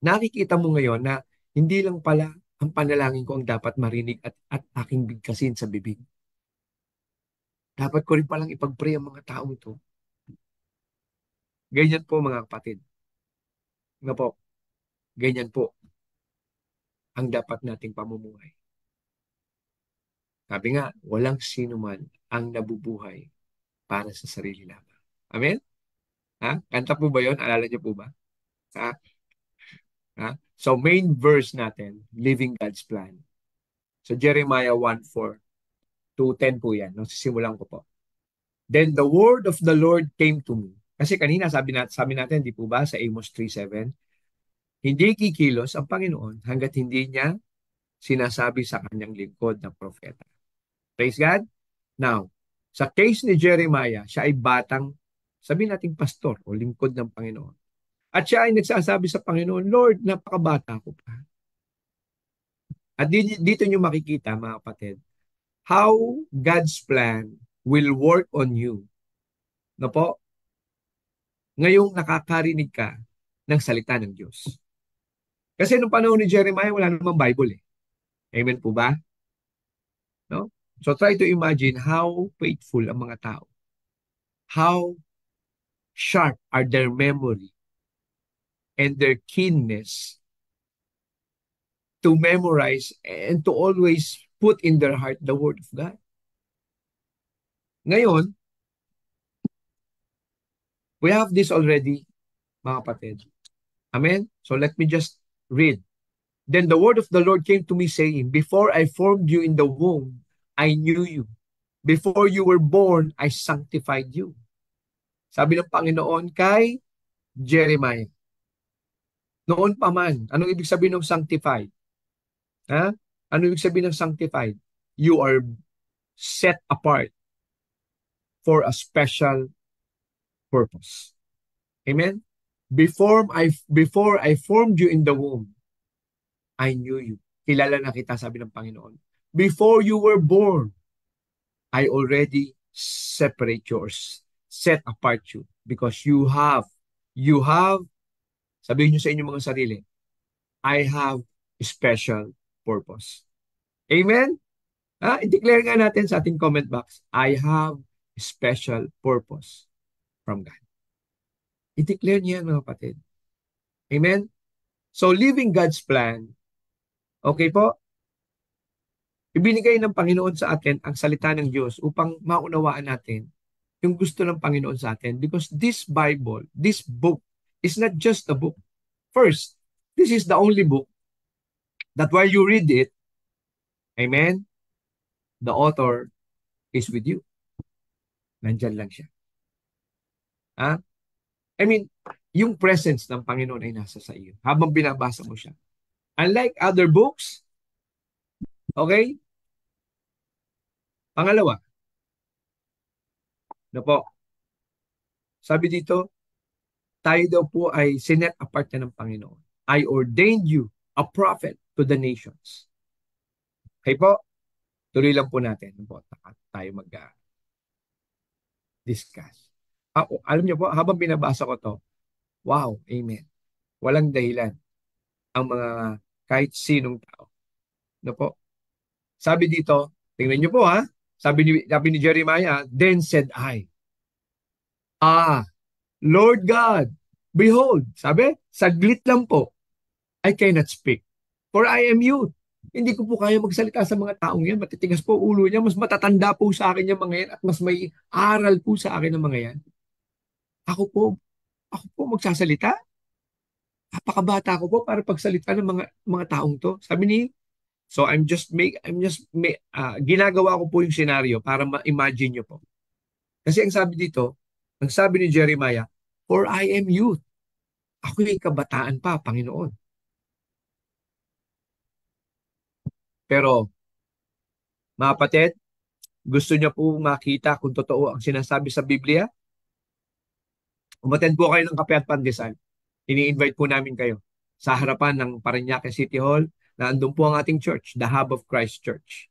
Nakikita mo ngayon na hindi lang pala ang panalangin ko ang dapat marinig at aking bigkasin sa bibig. Dapat ko rin palang ipag-pray ang mga taong to. Ganyan po mga kapatid. Nga po, ganyan po ang dapat nating pamumuhay. Sabi nga, walang sino man ang nabubuhay para sa sarili lamang. Amen? Ha? Kanta po ba yun? Alala niyo po ba? Ha? Ha? So main verse natin, Living God's Plan. So Jeremiah 1:4 to 10 po yan. Nung sisimulan ko po. Then the word of the Lord came to me. Kasi kanina sabi natin, di po ba, sa Amos 3:7, hindi kikilos ang Panginoon hanggat hindi niya sinasabi sa kanyang lingkod na propeta. Praise God. Now, sa case ni Jeremiah, siya ay batang, sabi nating pastor o lingkod ng Panginoon. At siya ay nagsasabi sa Panginoon, Lord, napakabata ko pa. At dito nyo makikita, mga kapatid, how God's plan will work on you. No po? Ngayong nakakarinig ka ng salita ng Diyos. Kasi nung panahon ni Jeremiah, wala namang Bible eh. Amen po ba? No? So try to imagine how faithful ang mga tao. How sharp are their memory and their keenness to memorize and to always put in their heart the Word of God. Ngayon, we have this already, mga kapatid. Amen? So let me just read. Then the word of the Lord came to me saying, before I formed you in the womb, I knew you. Before you were born, I sanctified you. Sabi ng Panginoon kay Jeremiah. Noon pa man, anong ibig sabihin ng sanctified? Ha? Ano ibig sabihin ng sanctified? You are set apart for a special purpose. Amen? Before I formed you in the womb, I knew you. Kilala na kita, sabi ng Panginoon. Before you were born, I already separate you or set apart you because you have, sabihin nyo sa inyong mga sarili, I have special purpose. Amen? I-declare nga natin sa ating comment box, I have special purpose from God. I-declare niya mga kapatid. Amen? So, living God's plan, okay po? Ibinigay ng Panginoon sa atin ang salita ng Diyos upang maunawaan natin yung gusto ng Panginoon sa atin. Because this Bible, this book, is not just a book. First, this is the only book that while you read it, amen, the author is with you. Nandyan lang siya. I mean, yung presence ng Panginoon ay nasa sa iyo habang binabasa mo siya. Unlike other books, okay? Pangalawa, na po, sabi dito, tayo daw po ay sinet apart na ng Panginoon. I ordained you a prophet to the nations. Okay po, tuloy lang po natin. Po, tayo mag-discuss. Alam niyo po, habang binabasa ko to, wow, amen. Walang dahilan ang mga kahit sinong tao. No po? Sabi dito, tingnan niyo po ha, sabi ni Jeremiah, then said I, Lord God, behold, sabi, saglit lang po, I cannot speak, for I am youth. Hindi ko po kaya magsalita sa mga taong yan. Matitigas po ulo niya. Mas matatanda po sa akin yung mga yan at mas may aral po sa akin ng mga yan. Ako po magsasalita. Napakabata ko po para pagsalita ng mga taong to. Sabi ni, so ginagawa ko po yung scenario para ma-imagine nyo po. Kasi ang sabi dito, ang sabi ni Jeremiah, for I am youth. Ako'y kabataan pa, Panginoon. Pero, mga kapatid, gusto niyo po makita kung totoo ang sinasabi sa Biblia? Umattend po kayo ng kape at pandesal. Ini-invite po namin kayo sa harapan ng Parañaque City Hall na andun po ang ating church, the Hub of Christ Church.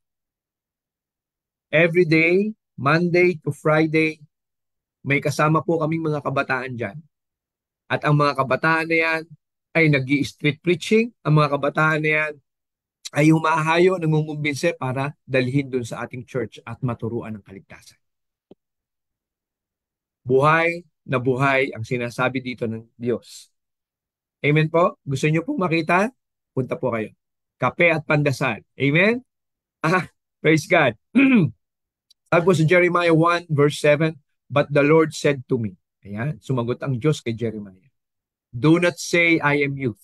Every day, Monday to Friday, may kasama po kaming mga kabataan dyan. At ang mga kabataan na yan ay nag-i-street preaching. Ang mga kabataan na yan ay humahayo, nangungumbinse para dalhin dun sa ating church at maturuan ng kaligtasan. Buhay na buhay ang sinasabi dito ng Diyos. Amen po? Gusto niyo pong makita? Punta po kayo. Kape at pandasal. Amen? Ah, praise God. Sabi po sa Jeremiah 1 verse 7, "But the Lord said to me," ayan, sumagot ang Diyos kay Jeremiah, "Do not say I am youth."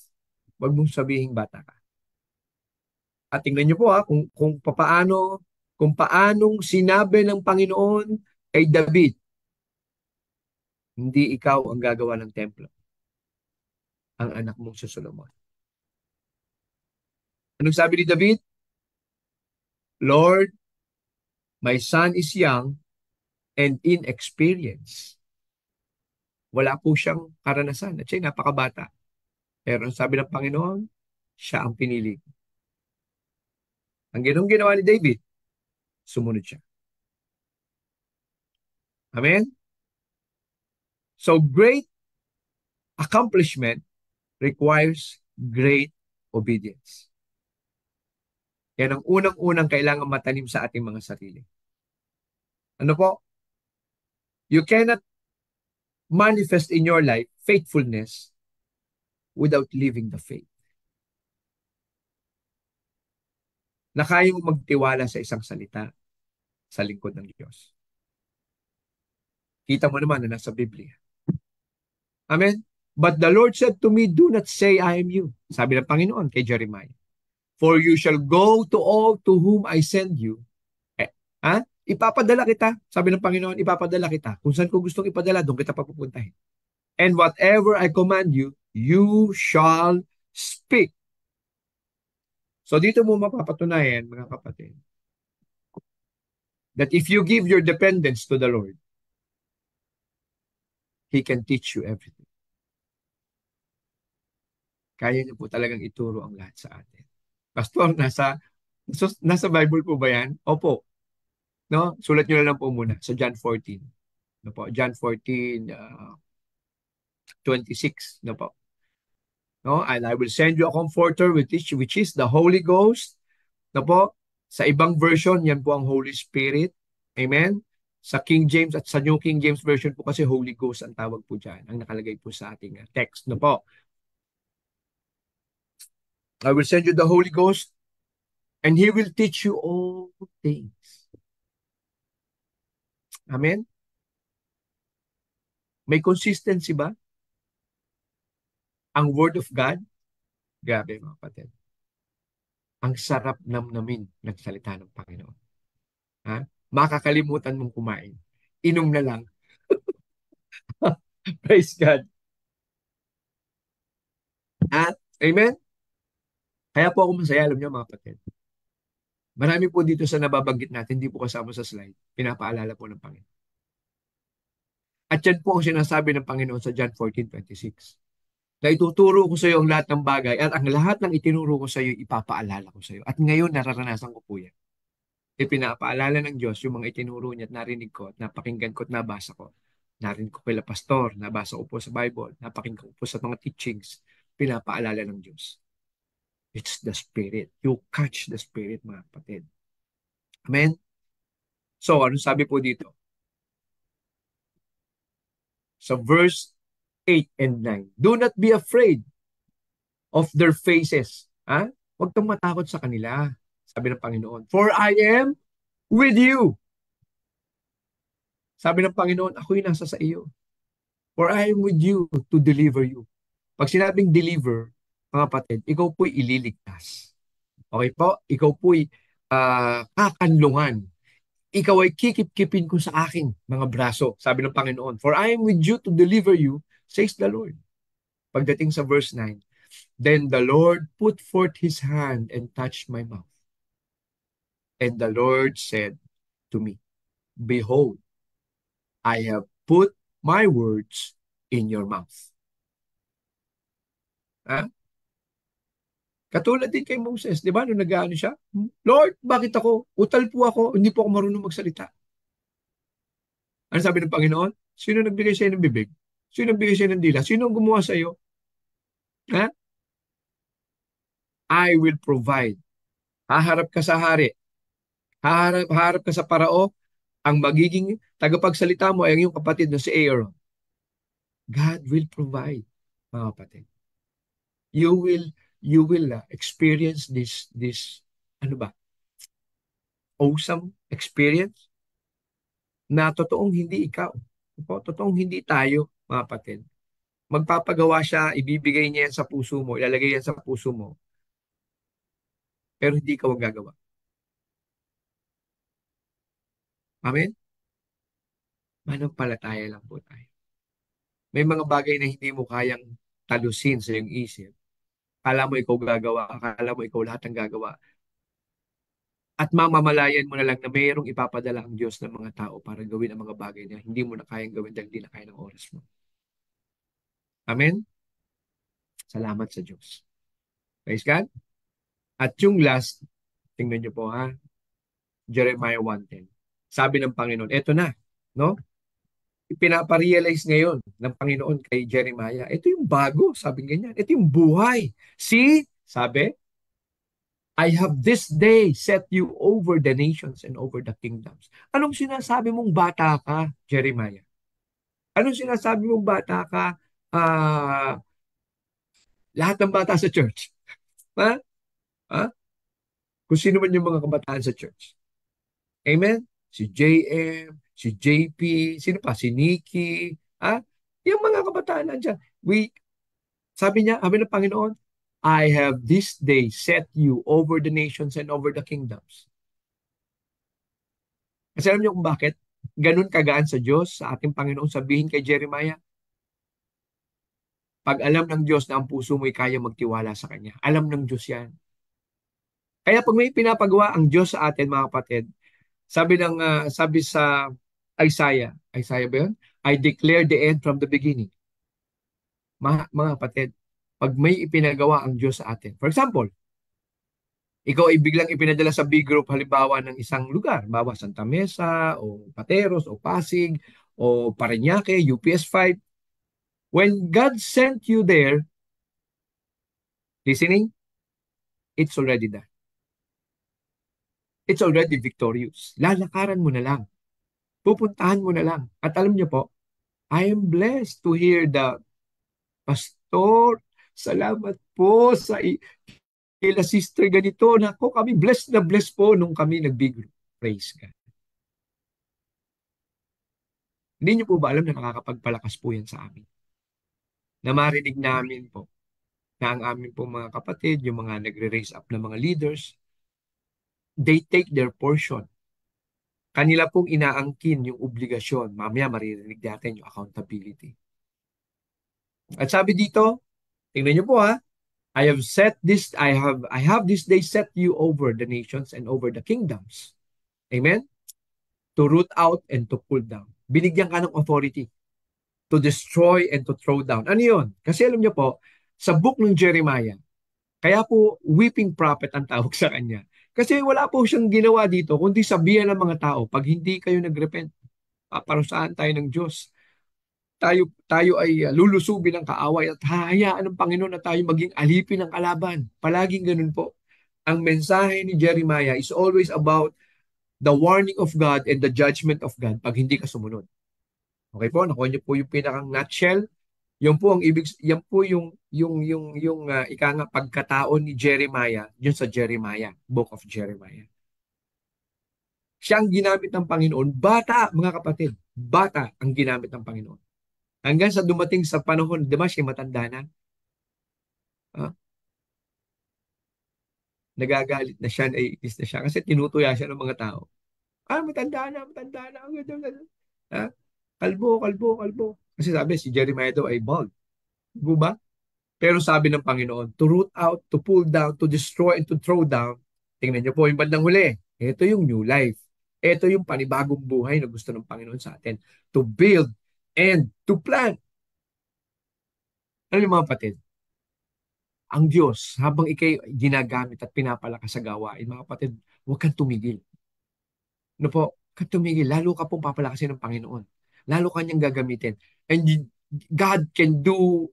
Huwag mong sabihin bata ka. At tingnan niyo po kung paanong sinabi ng Panginoon kay David, hindi ikaw ang gagawa ng templo, ang anak mong si Solomon. Anong sabi ni David? "Lord, my son is young and inexperienced." Wala po siyang karanasan at siya'y napakabata. Pero ang sabi ng Panginoon, siya ang pinili. Ang ginawa ni David, sumunod siya. Amen? So great accomplishment requires great obedience. Yan ang unang-unang kailangan matanim sa ating mga sarili. Ano po? You cannot manifest in your life faithfulness without living the faith. Na kaya mo magtiwala sa isang salita sa lingkod ng Diyos. Kita mo naman na nasa Biblia. Amen? "But the Lord said to me, do not say I am you." Sabi ng Panginoon kay Jeremiah. "For you shall go to all to whom I send you." Ipapadala kita. Sabi ng Panginoon, ipapadala kita. Kung saan ko gustong ipadala, doon kita papupuntahin. "And whatever I command you, you shall speak." So dito mo mapapatunayan, mga kapatid, that if you give your dependence to the Lord, He can teach you everything. Kaya niyo po talagang ituro ang lahat sa atin. Pastor, nasa Bible po ba yan? Opo. No? Sulat nyo na lang po muna sa John 14. No po? John 14, 26. No po? No? "And I will send you a comforter which is the Holy Ghost." No po? Sa ibang version, yan po ang Holy Spirit. Amen? Sa King James at sa New King James Version po kasi Holy Ghost ang tawag po dyan. Ang nakalagay po sa ating text. No po? "I will send you the Holy Ghost and He will teach you all things." Amen? May consistency ba ang Word of God? Grabe mga kapatid. Ang sarap namnamin ng salita ng Panginoon. Ha? Makakalimutan mong kumain. Inom na lang. Praise God. Amen? Kaya po ako masaya, alam niyo mga kapatid. Marami po dito sa nababanggit natin, hindi po kasama sa slide. Pinapaalala po ng Panginoon. At yan po ang sinasabi ng Panginoon sa John 14:26. Na ituturo ko sa iyo ang lahat ng bagay at ang lahat ng itinuro ko sa iyo, ipapaalala ko sa iyo. At ngayon, nararanasan ko po yan. Ipinapaalala ng Diyos yung mga itinuro niya at narinig ko at napakinggan ko at nabasa ko. Narinig ko kila pastor, nabasa ko po sa Bible, napakinggan ko po sa mga teachings, pinapaalala ng Diyos. It's the Spirit. You catch the Spirit, mga kapatid. Amen? So, ano sabi po dito? Sa verse 8 and 9. "Do not be afraid of their faces." Huwag kang matakot sa kanila. Sabi ng Panginoon, "For I am with you." Sabi ng Panginoon, ako'y nasa sa iyo. For I am with you to deliver you. Pag sinabing deliver, mga kapatid, ikaw po'y ililigtas. Okay po? Ikaw po'y kakanlungan. Ikaw ay kikip-kipin ko sa akin mga braso. Sabi ng Panginoon, for I am with you to deliver you, says the Lord. Pagdating sa verse 9, then the Lord put forth his hand and touched my mouth. And the Lord said to me, behold, I have put my words in your mouth. Ha? Katulad din kay Moses, di ba? Nung nag-ano siya, Lord, bakit ako? Utal po ako, hindi po ako marunong magsalita. Ano sabi ng Panginoon? Sino nagbigay sa'yo ng bibig? Sino nagbigay sa'yo ng dila? Sino ang gumawa sa'yo? Ha? I will provide. Haharap ka sa hari. Haharap ka sa parao. Ang magiging tagapagsalita mo ay ang iyong kapatid na si Aaron. God will provide, mga kapatid. You will experience this ano ba? Awesome experience na totoong hindi ikaw. Totoong hindi tayo, mga kapatid. Magpapagawa siya, ibibigay niya yan sa puso mo, ilalagay yan sa puso mo, pero hindi ikaw ang gagawa. Amen? Manampalataya lang po tayo. May mga bagay na hindi mo kayang talusin sa iyong isip. Akala mo ikaw gagawa, akala mo ikaw lahat ang gagawa. At mamamalayan mo na lang na mayroong ipapadala ang Diyos ng mga tao para gawin ang mga bagay na hindi mo na kayang gawin dahil hindi na kaya ng oras mo. Amen? Salamat sa Diyos. Praise God. At yung last, tingnan niyo po ha, Jeremiah 1:10. Sabi ng Panginoon, eto na, no? Ipinaparealize ngayon ng Panginoon kay Jeremiah, ito yung bago, sabi ganyan. Ito yung buhay. See, sabi, I have this day set you over the nations and over the kingdoms. Anong sinasabi mong bata ka, Jeremiah? Anong sinasabi mong bata ka, lahat ng bata sa church? Ha? Ha? Kung sino man yung mga kabataan sa church. Amen? Si JM, si JP, sino pa? Si Nikki. Ha? Yung mga kabataan nandiyan. Sabi ng Panginoon, I have this day set you over the nations and over the kingdoms. Kasi alam niyo kung bakit? Ganun kagaan sa Diyos, sa ating Panginoon sabihin kay Jeremiah, pag alam ng Diyos na ang puso mo'y kaya magtiwala sa Kanya, alam ng Diyos yan. Kaya pag may pinapagawa ang Diyos sa atin, mga kapatid, sabi sa Isaiah ba yun? I declare the end from the beginning. Mga kapatid, pag may ipinagawa ang Diyos sa atin. For example, ikaw ay biglang ipinadala sa big group halimbawa ng isang lugar, bawa Santa Mesa o Pateros o Pasig o Parañaque, UPS 5. When God sent you there, listening, it's already done. It's already victorious. Lalakaran mo na lang. Pupuntahan mo na lang. At alam niyo po, I am blessed to hear the pastor, salamat po sa kila sister ganito. Nako, kami blessed na blessed po nung kami nag-big group. Praise God. Hindi niyo po ba alam na nakakapagpalakas po yan sa amin? Na marinig namin po na ang amin po mga kapatid, yung mga nagre-raise up na mga leaders, they take their portion. Kanila pong inaangkin yung obligasyon. Mamaya maririnig natin yung accountability. At sabi dito, tingnan niyo po ha, I have this day set you over the nations and over the kingdoms. Amen? To root out and to pull down. Binigyan ka ng authority to destroy and to throw down. Ano yun? Kasi alam niyo po, sa book ng Jeremiah, kaya po weeping prophet ang tawag sa kanya. Kasi wala po siyang ginawa dito, kundi sabihan ng mga tao, pag hindi kayo nagrepent, paparusahan tayo ng Diyos. Tayo ay lulusubin ng kaaway at hahayaan ng Panginoon na tayo maging alipin ng kalaban. Palaging ganun po. Ang mensahe ni Jeremiah is always about the warning of God and the judgment of God pag hindi ka sumunod. Okay po, nakuha niyo po yung pinakang nutshell. Yan po ang ibig, yan po yung ika nga pagkataon ni Jeremiah, yun sa Jeremiah, Book of Jeremiah. Siya ang ginamit ng Panginoon. Bata, mga kapatid, bata ang ginamit ng Panginoon. Hanggang sa dumating sa panahon, di ba siya matanda na? Ah, nagagalit na siya, naiinis na siya kasi tinutuya siya ng mga tao. Matanda na, matanda na. Ah, kalbo, kalbo, kalbo. Kasi sabi, si Jeremiah daw ay bald. Di ba? Pero sabi ng Panginoon, to root out, to pull down, to destroy, and to throw down. Tingnan niyo po yung bandang huli. Ito yung new life. Ito yung panibagong buhay na gusto ng Panginoon sa atin. To build and to plant. Ano yung mga kapatid? Ang Diyos, habang ikay ginagamit at pinapalakas sa gawain, mga kapatid, huwag kang tumigil. No po, huwag kang tumigil. Lalo ka pong papalakasin ng Panginoon. Lalo kanyang gagamitin. And God can do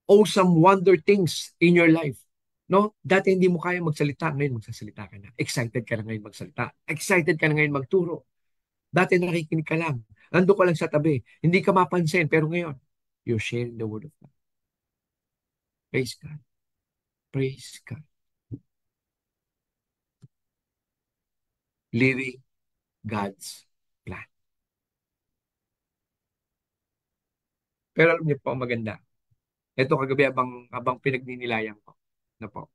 awesome wonder things in your life. No? Dati hindi mo kaya magsalita, ngayon magsasalita ka na. Excited ka na ngayon magsalita. Excited ka na ngayon magturo. Dati nakikinig ka lang. Ando ka lang sa tabi. Hindi ka mapansin. Pero ngayon, you're sharing the word of God. Praise God. Praise God. Living God's plan. Pero alam niyo po ang maganda. Ito kagabi abang pinagninilayan ko. Na po.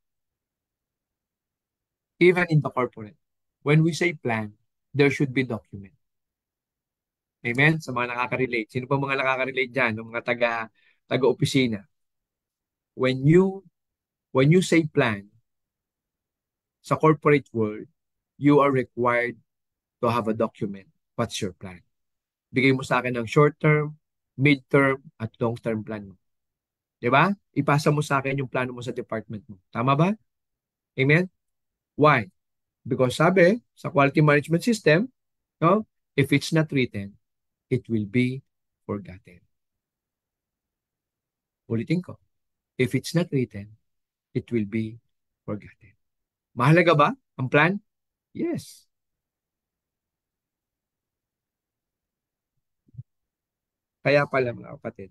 Even in the corporate, when we say plan, there should be document. Amen? Sa mga nakaka-relate. Sino pa mga nakaka-relate dyan? Ng mga taga-opisina. When you when you say plan, sa corporate world, you are required to have a document. What's your plan? Bigay mo sa akin ng short term, mid term, at long term plan mo. Di ba? Ipasa mo sa akin yung plano mo sa department mo. Tama ba? Amen? Why? Because sabi, sa quality management system, no, if it's not written, it will be forgotten. Ulitin ko. If it's not written, it will be forgotten. Mahalaga ba ang plan? Yes. Kaya pala mga kapatid,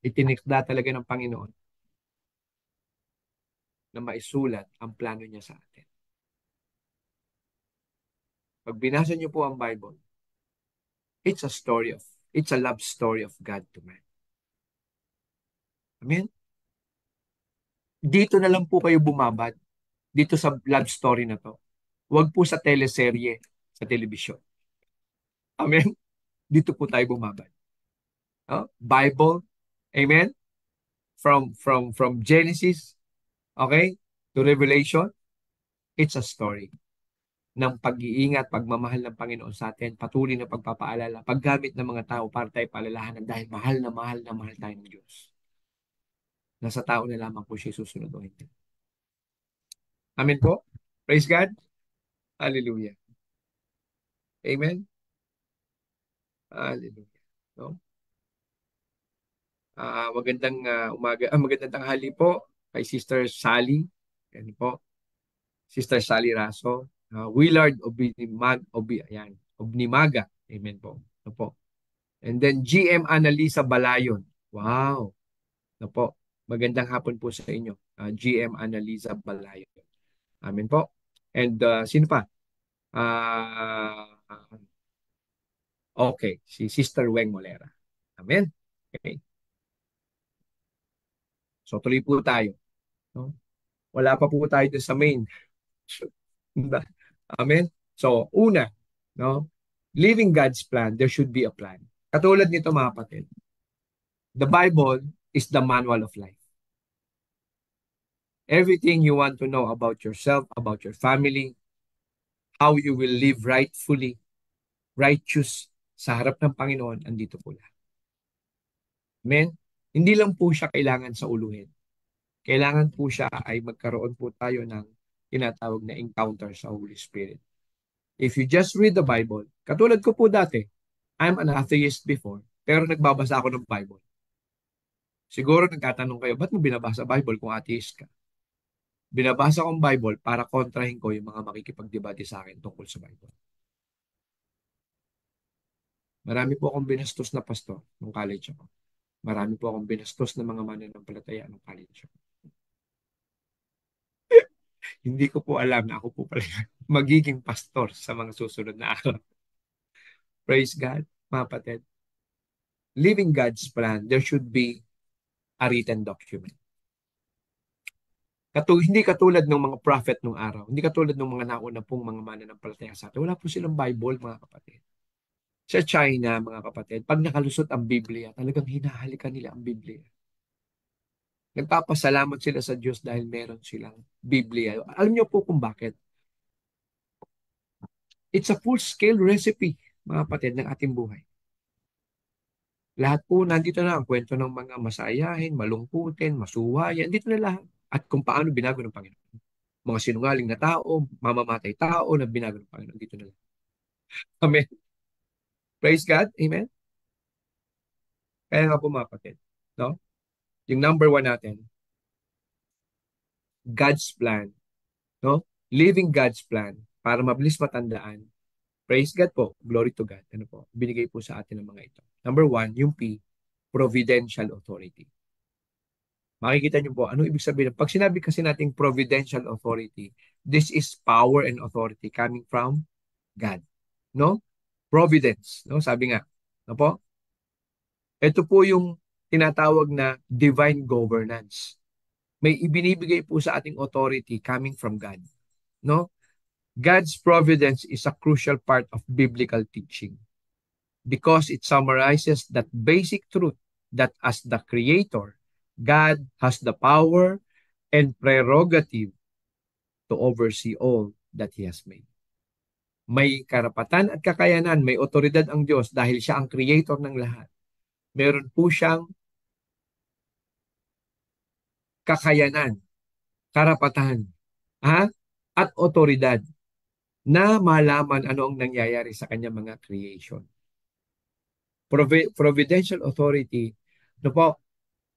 itinikda talaga ng Panginoon na maisulat ang plano niya sa atin. Pag binasa niyo po ang Bible, it's a love story of God to man. Amen? Dito na lang po kayo bumabad, dito sa love story na to. Huwag po sa teleserye, sa telebisyon. Amen? Dito po tayo bumabad. Bible, amen? From Genesis, okay, to Revelation, it's a story ng pag-iingat, pagmamahal ng Panginoon sa atin, patuloy na pagpapaalala, paggamit ng mga tao para tayo paalalahanan dahil mahal na mahal tayo ng Diyos. Nasa tao na lamang po siya susunod o hindi. Amen po? Praise God? Hallelujah. Amen? Hallelujah. No? Magandang tanghali po kay Sister Sally. Yan po. Sister Sally Raso. Willard Obnimaga. Amen po. Ano po. And then GM Annalisa Balayon. Wow. Ano po. Magandang hapon po sa inyo. GM Annalisa Balayon. Amen po. And sino pa? Okay. Si Sister Weng Molera. Amen. Okay. So tuloy po tayo. No? Wala pa po tayo sa main. Amen? So, una, no? Living God's plan, there should be a plan. Katulad nito mga kapatid, the Bible is the manual of life. Everything you want to know about yourself, about your family, how you will live rightfully, righteous sa harap ng Panginoon, andito po lahat. Amen? Hindi lang po siya kailangan sa uluhin. Kailangan po siya ay magkaroon po tayo ng tinatawag na encounter sa Holy Spirit. If you just read the Bible, katulad ko po dati, I'm an atheist before, pero nagbabasa ako ng Bible. Siguro nagtatanong kayo, ba't mo binabasa Bible kung atheist ka? Binabasa kong Bible para kontrahin ko yung mga makikipagdebate sa akin tungkol sa Bible. Marami po akong binastos na pastor nung college ako. Marami po akong binastos na mga mananampalataya nung college ako. Hindi ko po alam na ako po pala magiging pastor sa mga susunod na araw. Praise God, mga kapatid. Living God's plan, there should be a written document. Hindi katulad ng mga prophet nung araw. Hindi katulad ng mga nauna pong mga mananampalataya sa atin. Wala po silang Bible, mga kapatid. Sa China, mga kapatid, pag nakalusot ang Biblia, talagang hinahalikan nila ang Biblia. Nagpapasalamat sila sa Diyos dahil meron silang Biblia. Alam niyo po kung bakit? It's a full-scale recipe, mga kapatid, ng ating buhay. Lahat po nandito na ang kwento ng mga masayahin, malungkutin, masuwayan, dito na lahat. At kung paano binago ng Panginoon. Mga sinungaling na tao, mamamatay tao na binago ng Panginoon, dito na lahat. Amen. Praise God. Amen. Kaya nga po mga kapatid, no? Yung number one natin, God's plan, no? Living God's plan para mabilis matandaan. Praise God po. Glory to God. Ano po? Binigay po sa atin ng mga ito. Number one, yung P, providential authority. Makikita niyo po, ano ibig sabihin? Pag sinabi kasi nating providential authority, this is power and authority coming from God. No? Providence. No? Sabi nga. No po? Ito po yung tinatawag na divine governance. May ibinibigay po sa ating authority coming from God. No? God's providence is a crucial part of biblical teaching because it summarizes that basic truth that as the creator, God has the power and prerogative to oversee all that He has made. May karapatan at kakayanan, may otoridad ang Diyos dahil siya ang creator ng lahat. Meron po siyang kakayanan, karapatan, ha? At otoridad na malaman ano ang nangyayari sa kanyang mga creation. Providential authority, no po,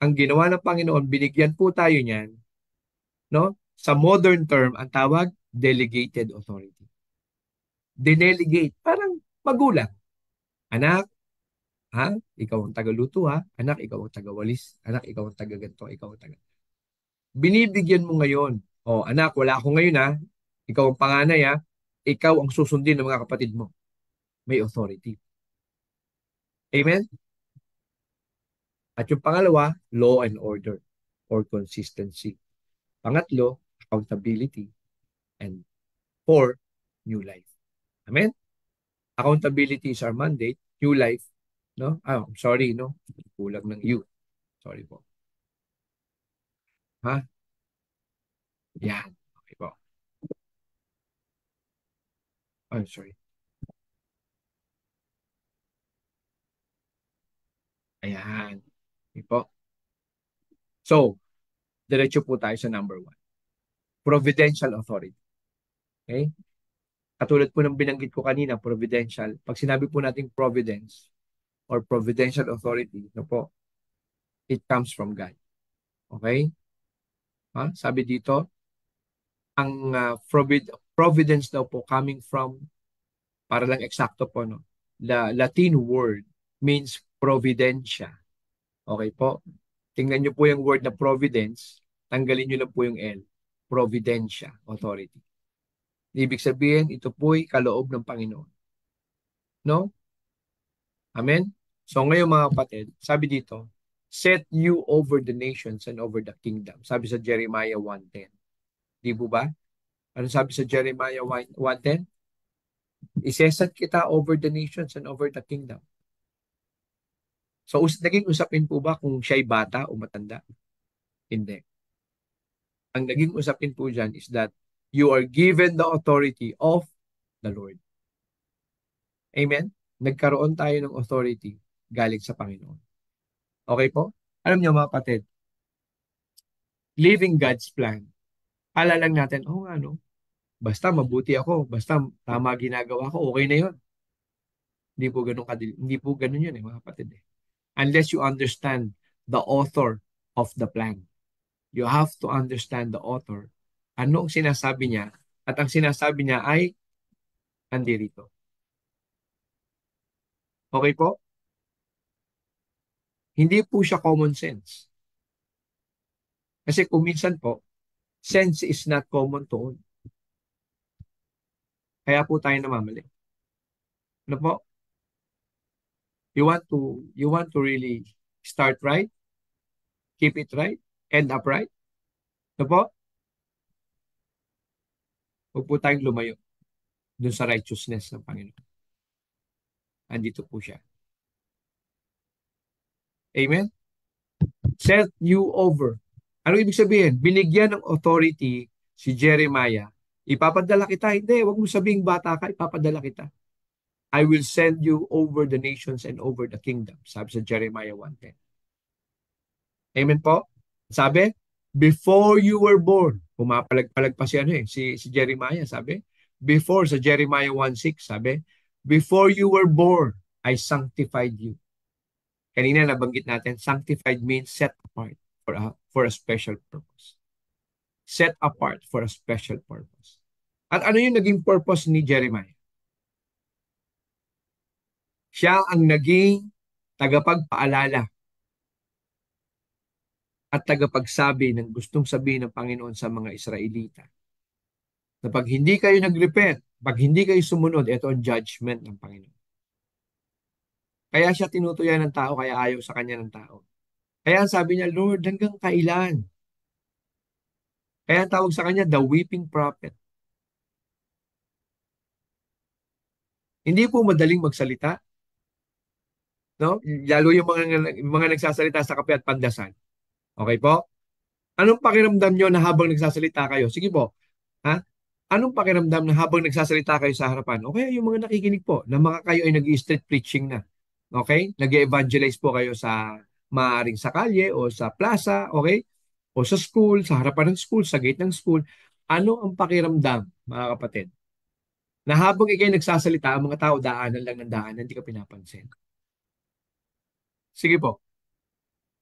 ang ginawa ng Panginoon, binigyan po tayo niyan, no? Sa modern term, ang tawag, delegated authority. Dinelegate, parang magulang. Anak, ha? Ikaw ang tagaluto, ha? Anak, ikaw ang tagawalis. Anak, ikaw ang tagaganto. Ikaw ang taga... Binibigyan mo ngayon. O, anak, wala ako ngayon, ha? Ikaw ang panganay, ha? Ikaw ang susundin ng mga kapatid mo. May authority. Amen? At yung pangalawa, law and order or consistency. Pangatlo, accountability. And four, new life. Amen? Accountability is our mandate. New life. No? I'm sorry, no? Kulang ng you. Sorry po. Ha? Yan. Okay po. I'm sorry. Ayan. Okay po. So, diretso po tayo sa number one. Providential authority. Okay? Katulad po ng binanggit ko kanina, providential. Pag sinabi po nating providence or providential authority, no po, it comes from God. Okay? Ha? Sabi dito, ang providence daw po coming from, para lang eksakto po, no? The Latin word means providentia. Okay po? Tingnan niyo po yung word na providence, tanggalin niyo lang po yung L. Providentia, authority. Ibig sabihin, ito po'y kaloob ng Panginoon. No? Amen? So ngayon mga kapatid, sabi dito, set you over the nations and over the kingdom. Sabi sa Jeremiah 1:10. Di po ba? Ano sabi sa Jeremiah 1:10? Iseset kita over the nations and over the kingdom. So naging usapin po ba kung siya'y bata o matanda? Hindi. Ang naging usapin po dyan is that you are given the authority of the Lord. Amen? Nagkaroon tayo ng authority galing sa Panginoon. Okay po? Alam niyo mga kapatid, living God's plan. Kala lang natin, oh ano, basta mabuti ako, basta tama ginagawa ko, okay na yun. Hindi po ganun hindi po ganun yun mga kapatid. Unless you understand the author of the plan. You have to understand the author. Ano ang sinasabi niya? At ang sinasabi niya ay andirito. Okay po? Hindi po siya common sense. Kasi kung minsan po, sense is not common to all. Kaya po tayo namamali. Ano po? You want to really start right, keep it right, end up right. Ano po? Huwag po tayong lumayo dun sa righteousness ng Panginoon. andito po siya. Amen? Set you over. Ano ibig sabihin? Binigyan ng authority si Jeremiah. Ipapadala kita. Hindi, wag mo sabing bata ka, ipapadala kita. I will send you over the nations and over the kingdom. Sabi sa Jeremiah 1:10. Amen po? Sabi, before you were born, pumapalag-palag pa si, si Jeremiah, sabi, before sa Jeremiah 1:6, sabi, before you were born, I sanctified you. Kanina nabanggit natin, sanctified means set apart for a special purpose. Set apart for a special purpose. At ano yung naging purpose ni Jeremiah? Siya ang naging tagapagpaalala at tagapagsabi ng gustong sabihin ng Panginoon sa mga Israelita. Na pag hindi kayo nag-repent, pag hindi kayo sumunod, ito ang judgment ng Panginoon. Kaya siya tinutuyan ng tao, kaya ayaw sa kanya ng tao. Kaya ang sabi niya, Lord, hanggang kailan? Kaya ang tawag sa kanya, the weeping prophet. Hindi po madaling magsalita. No? Lalo yung mga nagsasalita sa kape at pandesal. Okay po? Anong pakiramdam nyo na habang nagsasalita kayo? Sige po. Ha? Anong pakiramdam na habang nagsasalita kayo sa harapan? Okay, yung mga nakikinig po, na mga kayo ay nag-street preaching na. Okay? Nag-evangelize po kayo sa maaring sa kalye o sa plaza, okay? O sa school, sa harapan ng school, sa gate ng school. Ano ang pakiramdam, mga kapatid? Na habang ikay nagsasalita, ang mga tao daanan lang ng daanan, hindi ka pinapansin. Sige po.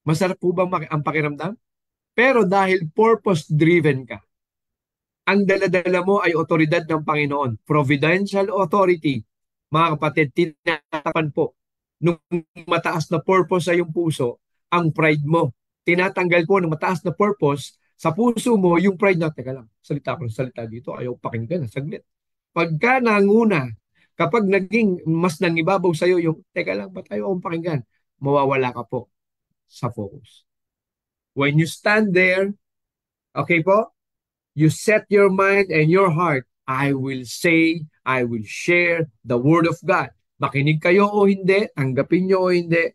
Masarap po bang ang pakiramdam? Pero dahil purpose-driven ka, ang daladala mo ay otoridad ng Panginoon. Providential authority. Mga kapatid, tinatapan po. Nung mataas na purpose sa iyong puso, ang pride mo. Tinatanggal po ng mataas na purpose sa puso mo, yung pride na, teka lang, salita ko ng salita dito, ayaw pakinggan, saglit. Pagka nanguna, kapag naging mas nangibabaw sa iyo yung, teka lang, ba't ayaw akong pakinggan? Mawawala ka po sa focus. When you stand there, okay po, you set your mind and your heart, I will say, I will share the word of God. Makinig kayo o hindi, tanggapin nyo o hindi,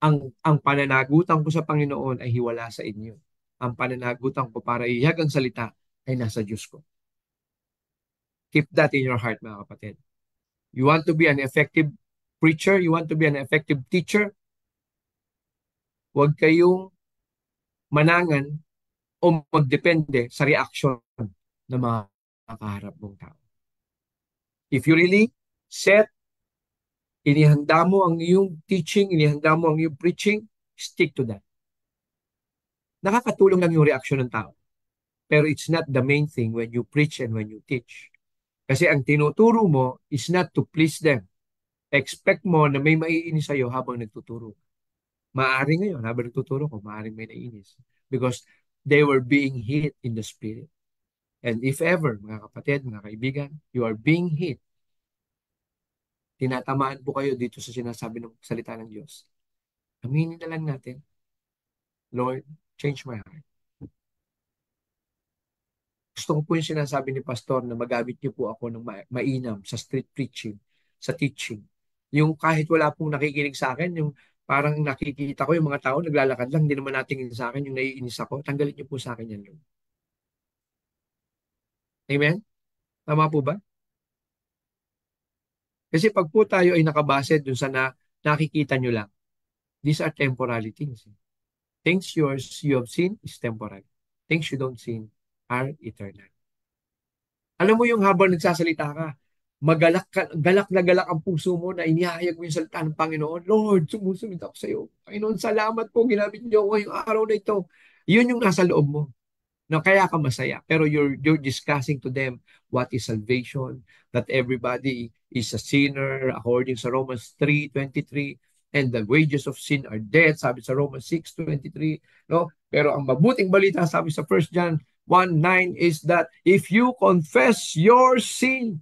ang pananagutan ko sa Panginoon ay hiwala sa inyo. Ang pananagutan ko para ihag ang salita ay nasa Diyos ko. Keep that in your heart, mga kapatid. You want to be an effective preacher? You want to be an effective teacher? Huwag kayong manangan o magdepende sa reaction ng mga kaharap mong tao. If you really set, inihanda mo ang iyong teaching, inihanda mo ang iyong preaching, stick to that. Nakakatulong lang yung reaction ng tao. Pero it's not the main thing when you preach and when you teach. Kasi ang tinuturo mo is not to please them. Expect mo na may maiinis sa'yo habang nagtuturo. Maaring ngayon, habang nagtuturo ko, maaring may naiinis. Because they were being hit in the spirit. And if ever, mga kapatid, mga kaibigan, you are being hit, tinatamaan po kayo dito sa sinasabi ng salita ng Diyos. Aminin na lang natin, Lord, change my heart. Gusto ko po yung sinasabi ni Pastor na magamit niyo po ako ng mainam sa street preaching, sa teaching. Yung kahit wala pong nakikinig sa akin, yung parang nakikita ko yung mga tao naglalakad lang, hindi naman natingin sa akin, yung naiinis ako, tanggalin niyo po sa akin yan, Lord. Amen? Tama po ba? Kasi pag po tayo ay nakabase dun sa nakikita nyo lang, these are temporary things. Things you have seen is temporary. Things you don't see are eternal. Alam mo yung habang nagsasalita ka, galak na galak ang puso mo na inihayag mo yung salita ng Panginoon. Lord, sumusunod ako sa iyo. Panginoon, salamat po, ginamit niyo ako ngayong araw na ito. Yun yung nasa loob mo. No, kaya ka masaya. Pero you're discussing to them what is salvation, that everybody is a sinner according sa Romans 3:23, and the wages of sin are death, sabi sa Romans 6:23. No? Pero ang mabuting balita, sabi sa 1 John 1:9, is that if you confess your sin,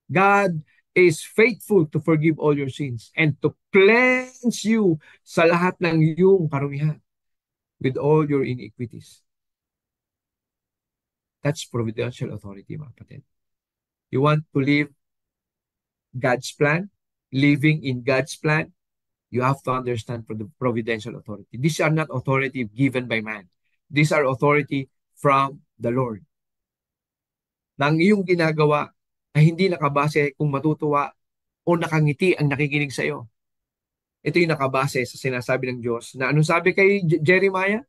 God is faithful to forgive all your sins and to cleanse you sa lahat ng iyong karumihan with all your iniquities. That's providential authority, mga kapatid. You want to live God's plan? living in God's plan, you have to understand for the providential authority. These are not authority given by man. These are authority from the Lord. Na ang iyong ginagawa ay hindi nakabase kung matutuwa o nakangiti ang nakikinig sa iyo. Ito yung nakabase sa sinasabi ng Diyos na anong sabi kay Jeremiah?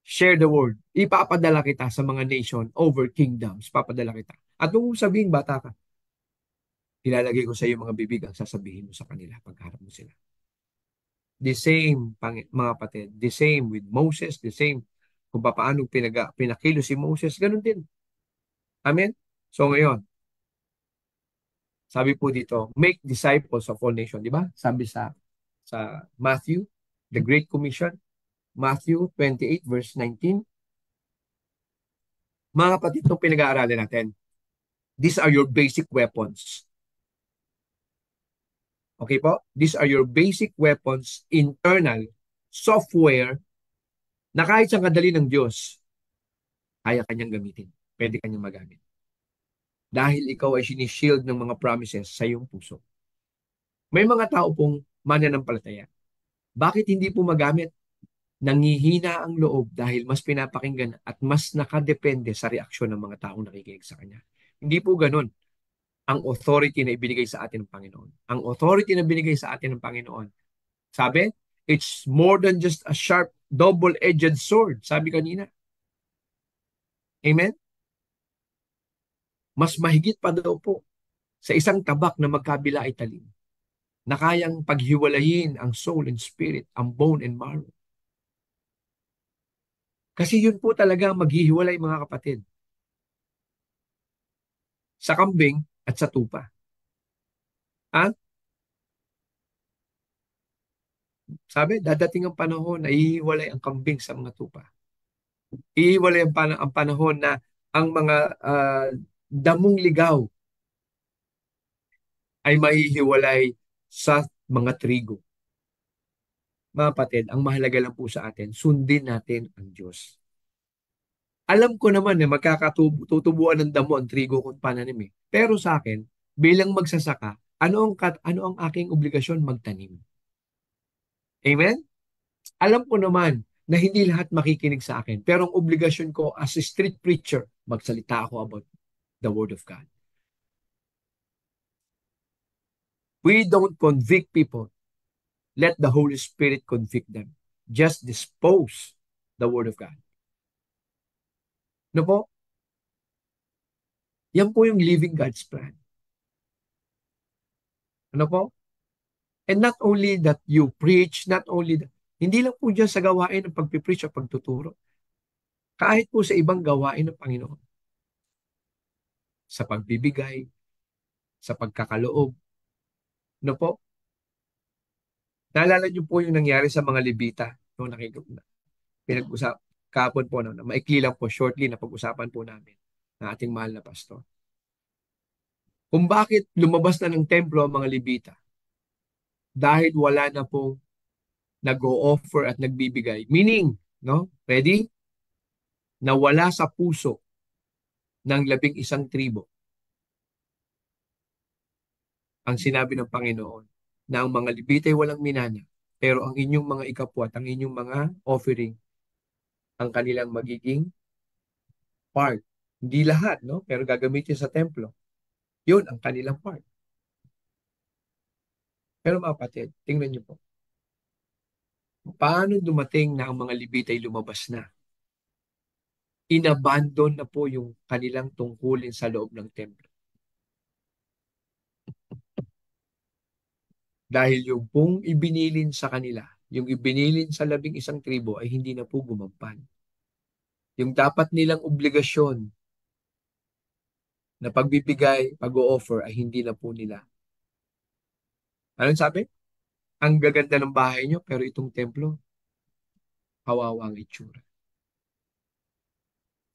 Share the word. Ipapadala kita sa mga nation over kingdoms. Papadala kita. At nung sabihin bata ka, ilalagay ko sa iyo mga bibig ang sasabihin mo sa kanila pagharap mo sila. The same, mga kapatid, the same with Moses, the same kung paano pinakilo si Moses, ganun din. Amen? So ngayon, sabi po dito, make disciples of all nations, di ba? Sabi sa Matthew, the Great Commission, Matthew 28 verse 19. Mga kapatid, itong pinag-aaralan natin, these are your basic weapons. Okay po? These are your basic weapons, internal software na kahit sa kadali ng Diyos, kaya kanyang gamitin. Pwede kanyang magamit. Dahil ikaw ay sinishield ng mga promises sa iyong puso. May mga tao pong mananampalataya. Bakit hindi po magamit? Nangihina ang loob dahil mas pinapakinggan at mas nakadepende sa reaksyon ng mga taong nakikinig sa kanya. Hindi po ganun ang authority na ibinigay sa atin ng Panginoon. Ang authority na binigay sa atin ng Panginoon, sabi, it's more than just a sharp, double-edged sword. Sabi kanina. Amen? Mas mahigit pa daw po sa isang tabak na magkabila ay talim, na kayang paghiwalayin ang soul and spirit, ang bone and marrow. Kasi yun po talaga maghihiwalay mga kapatid. Sa kambing at sa tupa. Ha? Sabi, dadating ang panahon na ihiwalay ang kambing sa mga tupa. Ihiwalay ang panahon na ang mga damong ligaw ay mahihiwalay sa mga trigo. Mga kapatid, ang mahalaga lang po sa atin, sundin natin ang Diyos. Alam ko naman na magkakatutubuan ng damo ang trigo kung pananim eh. Pero sa akin, bilang magsasaka, ano ang aking obligasyon? Magtanim. Amen? Alam ko naman na hindi lahat makikinig sa akin. Pero ang obligasyon ko as a street preacher, magsalita ako about the Word of God. We don't convict people. Let the Holy Spirit convict them. Just dispose the Word of God. Ano po? Yan po yung living God's plan. Ano po? And not only that you preach, not only that, hindi lang po dyan sa gawain ng pagpipreach o pagtuturo. Kahit po sa ibang gawain ng Panginoon. Sa pagbibigay, sa pagkakaloob. Ano po? Naalala niyo po yung nangyari sa mga Levita nung pinag-usap kahapon po, na maikli lang po, shortly na pag-usapan po namin ng ating mahal na pastor. Kung bakit lumabas na ng templo ang mga Levita. Dahil wala na pong nag-o-offer at nagbibigay. Meaning, no? Ready? Na wala sa puso ng 11 tribo ang sinabi ng Panginoon na ang mga Levita ay walang minana, pero ang inyong mga ikapwa at ang inyong mga offering ang kanilang magiging part. Hindi lahat, no? Pero gagamitin sa templo. Yun ang kanilang part. Pero mga kapatid, tingnan niyo po. Paano dumating na ang mga Levita ay lumabas na? Inabandon na po yung kanilang tungkulin sa loob ng templo. Dahil yung pong ibinilin sa kanila, yung ibinilin sa 11 tribo ay hindi na po gumampan. Yung dapat nilang obligasyon na pagbibigay, pag-o-offer ay hindi na po nila. Anong sabi? Ang gaganda ng bahay nyo, pero itong templo, kawawa ang itsura.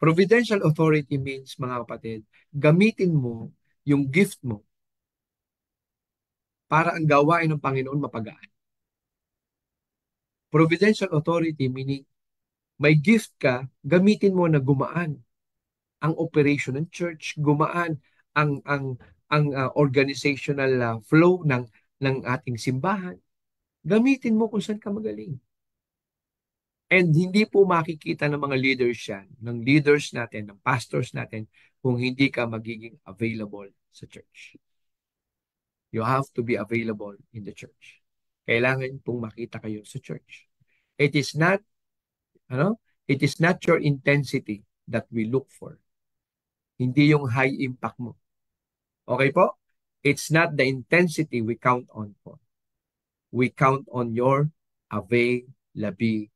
Providential authority means, mga kapatid, gamitin mo yung gift mo para ang gawain ng Panginoon mapagaan. Providential authority meaning, may gift ka, gamitin mo na gumaan ang operation ng church, gumaan ang ang organizational flow ng ating simbahan. Gamitin mo kung saan ka magaling. And hindi po makikita ng mga leaders yan, ng leaders natin, ng pastors natin, kung hindi ka magiging available sa church. You have to be available in the church. Kailangan pong makita kayo sa church. It is not, it is not your intensity that we look for. Hindi yung high impact mo. Okay po? It's not the intensity we count on po. We count on your availability.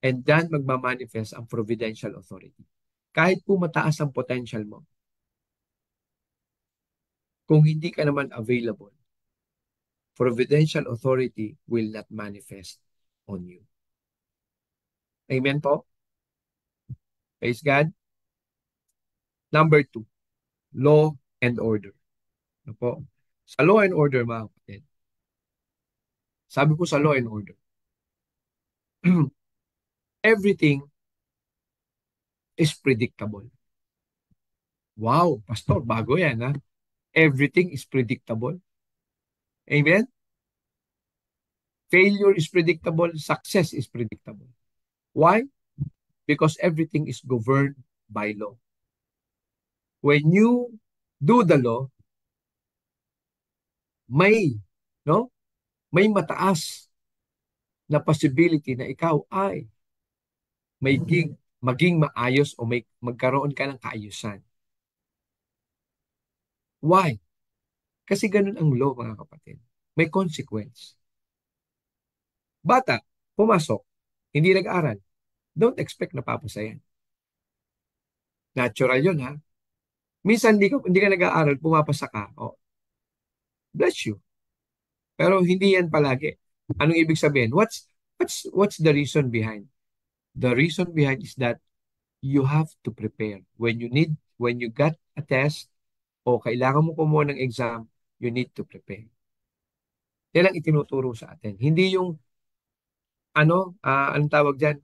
And then magmamanifest ang providential authority. Kahit po mataas ang potential mo, kung hindi ka naman available, providential authority will not manifest on you. Amen po? Praise God. Number 2, law and order. Ano po? Sa law and order, mga kapatid, sabi ko sa law and order, everything is predictable. Wow, pastor, bago yan, ha? Everything is predictable. Amen? Failure is predictable, success is predictable. Why? Because everything is governed by law. When you do the law, may, no? May mataas na possibility na ikaw ay maging maayos o magkaroon ka ng kaayusan. Why? Kasi ganun ang law, mga kapatid. May consequence. Bata, pumasok, hindi nag-aral. Don't expect na papasa yan. Natural yun, ha? Minsan hindi ka nag-aaral, pumapasa ka. Oh, bless you. Pero hindi yan palagi. Anong ibig sabihin? What's the reason behind? The reason behind is that you have to prepare. When you got a test o kailangan mo kumuha ng exam, you need to prepare. Yan ang itinuturo sa atin. Hindi yung anong tawag dyan?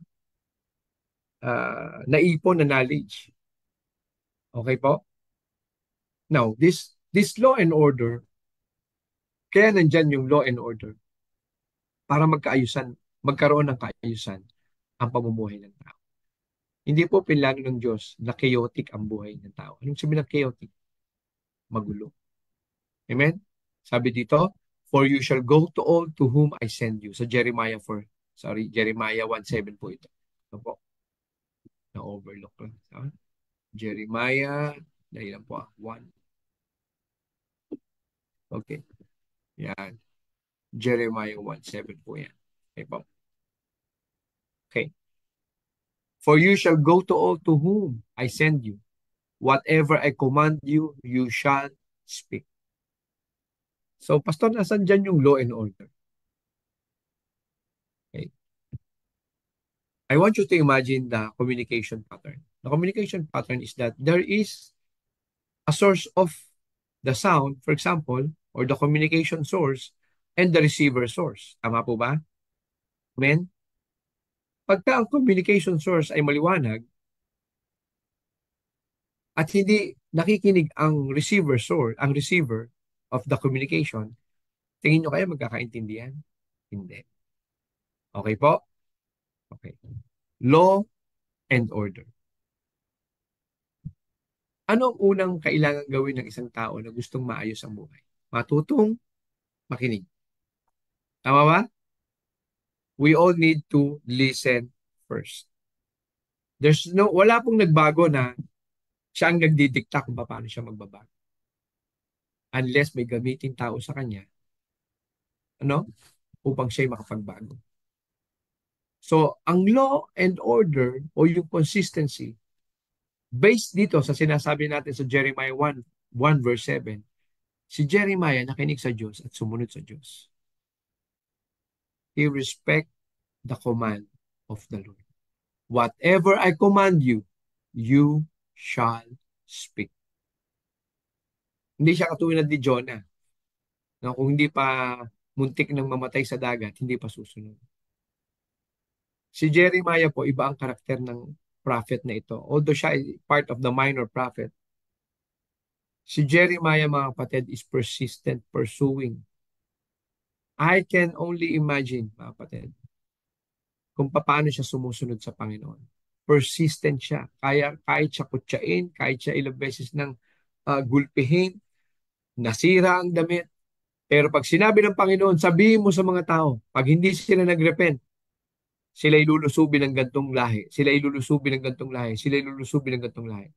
Naipon na knowledge. Okay po? Now, this law and order, kaya nandyan yung law and order para magkaroon ng kaayusan ang pamumuhay ng tao. Hindi po pinlano ng Diyos na chaotic ang buhay ng tao. Anong sabi ng chaotic? Magulo. Amen? Sabi dito, for you shall go to all to whom I send you. Sa Jeremiah 1:7 po ito. Ito po. Na-overlook lang. Jeremiah, dahil lang po 1. Okay. Yan. Jeremiah 1:7 po yan. Okay po. Okay. For you shall go to all to whom I send you. Whatever I command you, you shall speak. So, pastor, nasan dyan yung law and order? Okay. I want you to imagine the communication pattern. The communication pattern is that there is a source of the sound, for example, or the communication source, and the receiver source. Tama po ba? Amen? Pagka ang communication source ay maliwanag at hindi nakikinig ang receiver source, ang receiver of the communication, tingin nyo kaya magkakaintindihan? Hindi. Okay po? Okay. Law and order. Ano ang unang kailangan gawin ng isang tao na gustong maayos ang buhay? Matutong makinig. Tama ba? We all need to listen first. Wala pong nagbago na siya ang nagdidikta kung paano siya magbabago. Unless may gamitin tao sa kanya, upang siya'y makapagbago. So, ang law and order o yung consistency, based dito sa sinasabi natin sa Jeremiah 1:7, si Jeremiah nakinig sa Diyos at sumunod sa Diyos. He respect the command of the Lord. Whatever I command you, you shall speak. Hindi siya katulad ni Jonah. Na kung hindi pa muntik nang mamatay sa dagat, hindi pa susunod. Si Jeremiah po, iba ang karakter ng prophet na ito. Although siya ay part of the minor prophet, Si Jeremiah, mga kapatid, is persistent pursuing. I can only imagine, mga kapatid, kung paano siya sumusunod sa Panginoon. Persistent siya. Kaya kahit siya kutsain, kahit siya ilang beses ng gulpihin, nasira ang damit. Pero pag sinabi ng Panginoon, sabihin mo sa mga tao, pag hindi sila nagrepent, sila ilulusubin ng gantong lahi. Sila ilulusubin ng gantong lahi. Sila ilulusubin ng gantong lahi.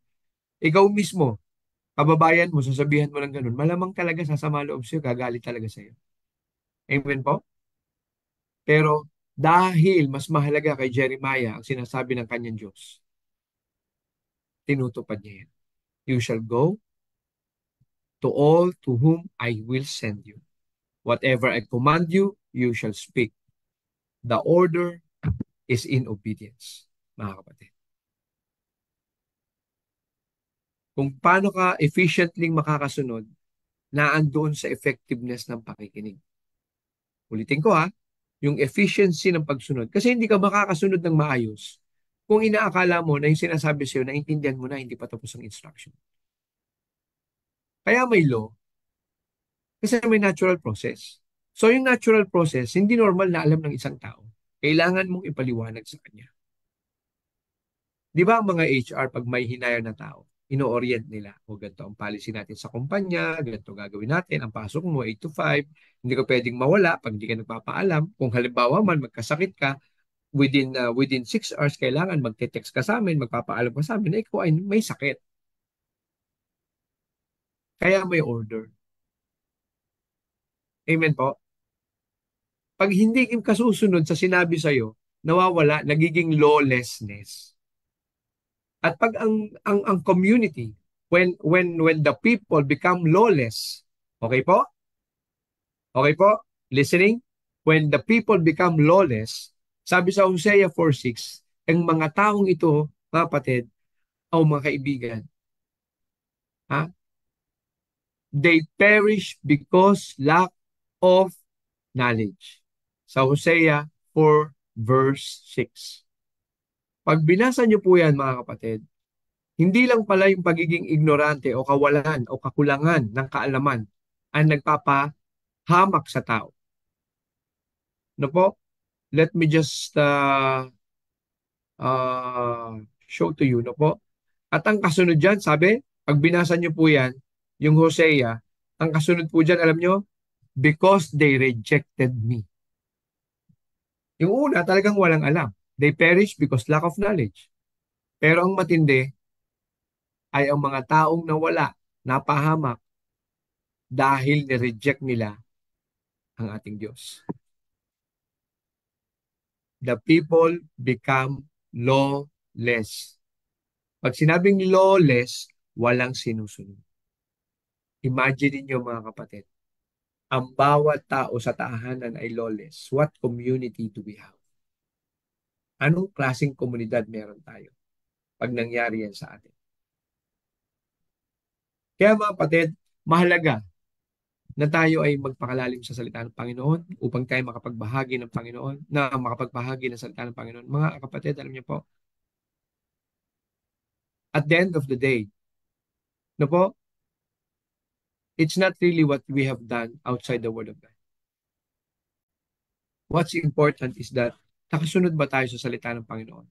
Ikaw mismo, kababayan mo, sasabihan mo ng ganun, malamang talaga sasama loob sa'yo, gagalit talaga sa'yo. Amen po? Pero dahil mas mahalaga kay Jeremiah ang sinasabi ng kanyang Diyos, tinutupad niya yan. You shall go to all to whom I will send you. Whatever I command you, you shall speak. The order is in obedience, mga kapatid. Kung paano ka efficiently makakasunod, naandoon sa effectiveness ng pakikinig. Ulitin ko ha, yung efficiency ng pagsunod. Kasi hindi ka makakasunod ng maayos kung inaakala mo na yung sinasabi sa'yo, naintindihan mo na, hindi pa tapos ang instruction. Kaya may law, kasi may natural process. So yung natural process, hindi normal na alam ng isang tao. Kailangan mong ipaliwanag sa kanya. Di ba ang mga HR, pag may hinire na tao, ino-orient nila. O ganito ang policy natin sa kumpanya, ganito gagawin natin, ang pasok mo 8 to 5, hindi ka pwedeng mawala pag hindi ka nagpapaalam. Kung halimbawa man magkasakit ka, within 6 hours, kailangan magte-text ka sa amin, magpapaalam ka sa amin na ikaw ay may sakit. Kaya may order. Amen po? Pag hindi ka susunod sa sinabi sa'yo, nawawala, nagiging lawlessness. At pag ang community, when the people become lawless, okay po? Okay po? Listening? When the people become lawless, sabi sa Hosea 4:6, ang mga taong ito, mga kapatid, o mga kaibigan, ha? They perish because lack of knowledge. Sa Hosea 4 verse 6. Pag binasa niyo po yan, mga kapatid, hindi lang pala yung pagiging ignorante o kawalan o kakulangan ng kaalaman ang nagpapahamak sa tao. No po? Let me just show to you. No po? At ang kasunod dyan, sabi, pag binasa niyo po yan, yung Hosea, ang kasunod po dyan, alam niyo, because they rejected me. Yung una, talagang walang alam. They perish because lack of knowledge. Pero ang matindi ay ang mga taong nawala, napahamak, dahil ni-reject nila ang ating Diyos. The people become lawless. Pag sinabing lawless, walang sinusunod. Imagine niyo mga kapatid, ang bawat tao sa tahanan ay lawless. What community do we have? Anong klaseng komunidad meron tayo pag nangyari yan sa atin? Kaya mga kapatid, mahalaga na tayo ay magpakalalim sa salita ng Panginoon upang tayo makapagbahagi ng Panginoon, na makapagbahagi ng salita ng Panginoon. Mga kapatid, alam niyo po, at the end of the day, no po, it's not really what we have done outside the Word of God. What's important is that nakasunod ba tayo sa salita ng Panginoon?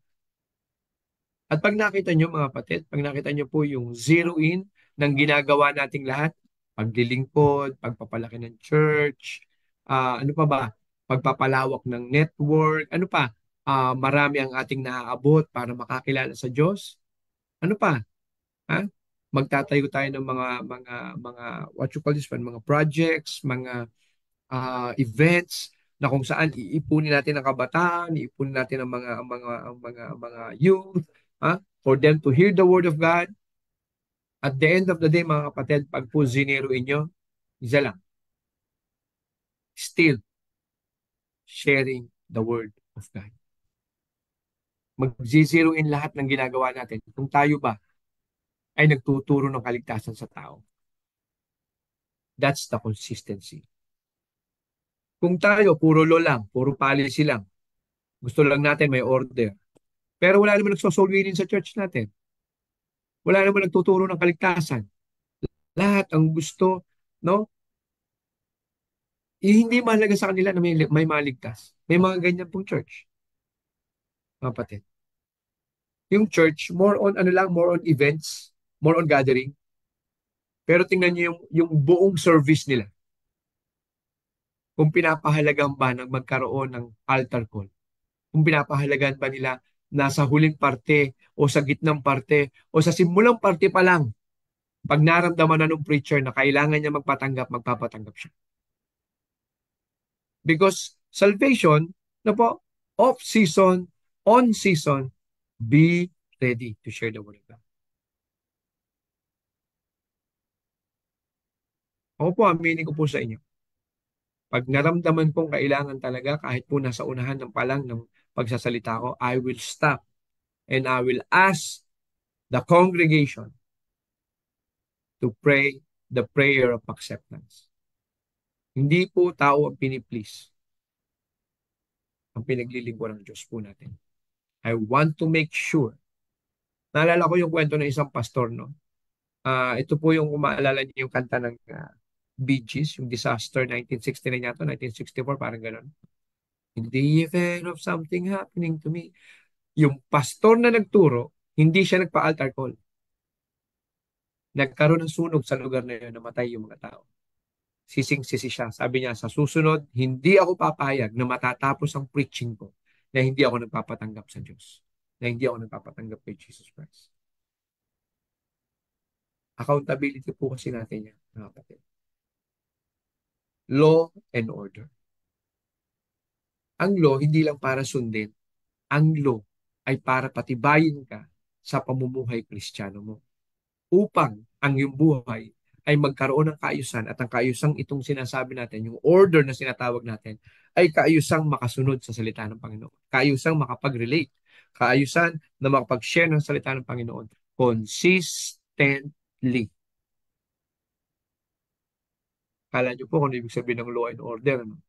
At pag nakita nyo mga kapatid, pag nakita nyo po yung zero in ng ginagawa nating lahat, paglilingkod, pagpapalaki ng church, ano pa ba? Pagpapalawak ng network, ano pa? Marami ang ating naaabot para makakilala sa Diyos. Ano pa? Ha? Magtatayo tayo ng mga what you call this one, mga projects, mga events na kung saan iipunin natin ang kabataan, iipunin natin ang mga youth, for them to hear the word of God. At the end of the day, mga kapatid, pag po zineroin nyo, isa lang, still sharing the word of God. Mag-zeroin lahat ng ginagawa natin kung tayo ba ay nagtuturo ng kaligtasan sa tao. That's the consistency. Kung tayo, puro law lang, puro policy lang, gusto lang natin may order, pero wala naman nagsosoul winning sa church natin. Wala naman nagtuturo ng kaligtasan. Lahat ang gusto, no? Hindi mahalaga sa kanila na may maligtas. May mga ganyan pong church, mga kapatid. Yung church, more on ano lang, more on events, more on gathering. Pero tingnan niyo yung buong service nila. Kung pinapahalagan ba ng magkaroon ng altar call, kung pinapahalagan ba nila nasa huling parte o sa gitnang parte o sa simulang parte pa lang, pag naramdaman na ng preacher na kailangan niya magpatanggap, magpapatanggap siya. Because salvation, na po, off season, on season, be ready to share the word of God. Ako po, aminin ko po sa inyo. Pag naramdaman kong kailangan talaga, kahit po nasa unahan ng palang ng pagsasalita ko, I will stop and I will ask the congregation to pray the prayer of acceptance. Hindi po tao ang piniplease, ang pinaglilingkuran ng Diyos po natin. I want to make sure. Naalala ko yung kwento ng isang pastor, no? Ito po yung kung maalala niyo yung kanta ng Bee Gees, yung Disaster 1969 yata, 1964, parang gano'n. In the event of something happening to me, yung pastor na nagturo, hindi siya nagpa-altar call. Nagkaroon ng sunog sa lugar na yun, namatay yung mga tao. Sising-sisi siya. Sabi niya, sa susunod, hindi ako papayag na matatapos ang preaching ko na hindi ako nagpapatanggap sa Diyos. Na hindi ako nagpapatanggap kay Jesus Christ. Accountability po kasi natin yan, mga kapatid. Law and order. Ang law, hindi lang para sundin. Ang law ay para patibayin ka sa pamumuhay Kristiyano mo upang ang iyong buhay ay magkaroon ng kaayusan at ang kaayusang itong sinasabi natin, yung order na sinatawag natin, ay kaayusang makasunod sa salita ng Panginoon. Kaayusang makapag-relate. Kaayusan na makapag-share ng salita ng Panginoon consistently. Kala niyo po kung ano ibig sabihin ng law and order. Ano?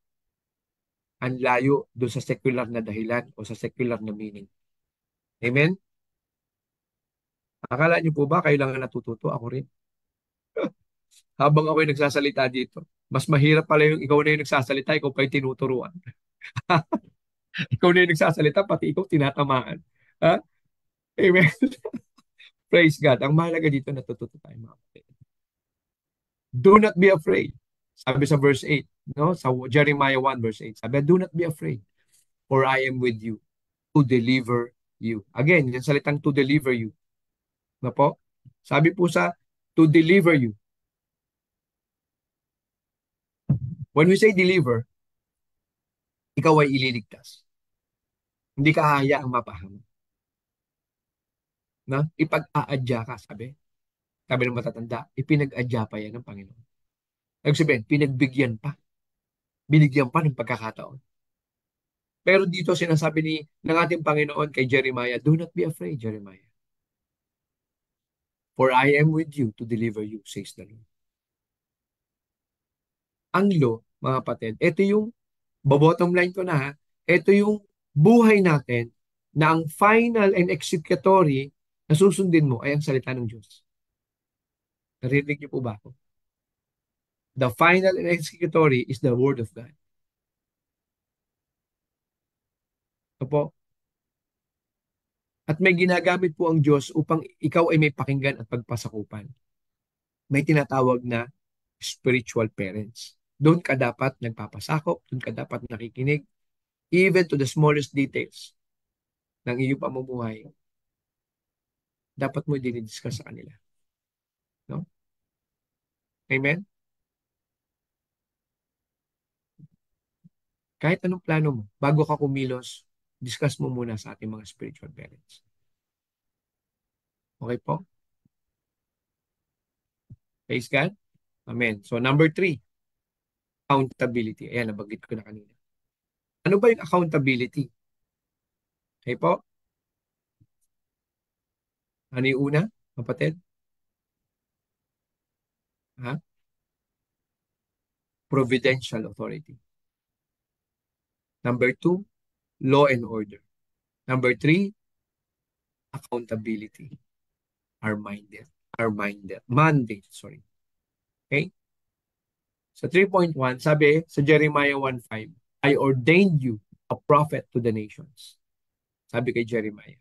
Ang layo doon sa secular na dahilan o sa secular na meaning. Amen? Akala niyo po ba kayo lang ang natututo? Ako rin. Habang ako'y nagsasalita dito, mas mahirap pala yung ikaw na yung nagsasalita, ikaw pa yung tinuturuan. Ikaw na yung nagsasalita, pati ikaw tinatamaan. Ha? Amen. Praise God. Ang mahalaga dito, natututo tayo mga kapatid. Do not be afraid. Sabi sa verse 8, no? Sa Jeremiah 1 verse 8, sabi, do not be afraid, for I am with you to deliver you. Again, yung salitang to deliver you. Na po? Sabi po sa to deliver you. When we say deliver, ikaw ay ililigtas. Hindi ka hahayaang mapahamak. Na? Ipag-aadya ka, sabi. Sabi ng matatanda, ipinag-adya pa yan ng Panginoon. Ibig sabihin, pinagbigyan pa. Binigyan pa ng pagkakataon. Pero dito sinasabi ng ating Panginoon kay Jeremiah, do not be afraid, Jeremiah. For I am with you to deliver you, says the Lord. Ang law, mga kapatid, ito yung, bottom line ko na ha, ito yung buhay natin na ang final and executory na susundin mo ay ang salita ng Diyos. Narinig niyo po ba ako? The final and executory is the Word of God. Opo. At may ginagamit po ang Diyos upang ikaw ay may pakinggan at pagpasakupan. May tinatawag na spiritual parents. Doon ka dapat nagpapasakop, doon ka dapat nakikinig, even to the smallest details ng iyong pamumuhay. Dapat mo dinidiscuss sa kanila. No? Amen? Kahit anong plano mo, bago ka kumilos, discuss mo muna sa ating mga spiritual parents. Okay po? Praise God? Amen. So number 3, accountability. Ayan, nabanggit ko na kanina. Ano ba yung accountability? Okay po? Ano yung una, kapatid? Ha? Providential authority. Number 2, law and order. Number 3, accountability. Our mandate. Sorry. Okay? Sa 3.1, sabi sa Jeremiah 1:5, I ordained you a prophet to the nations. Sabi kay Jeremiah.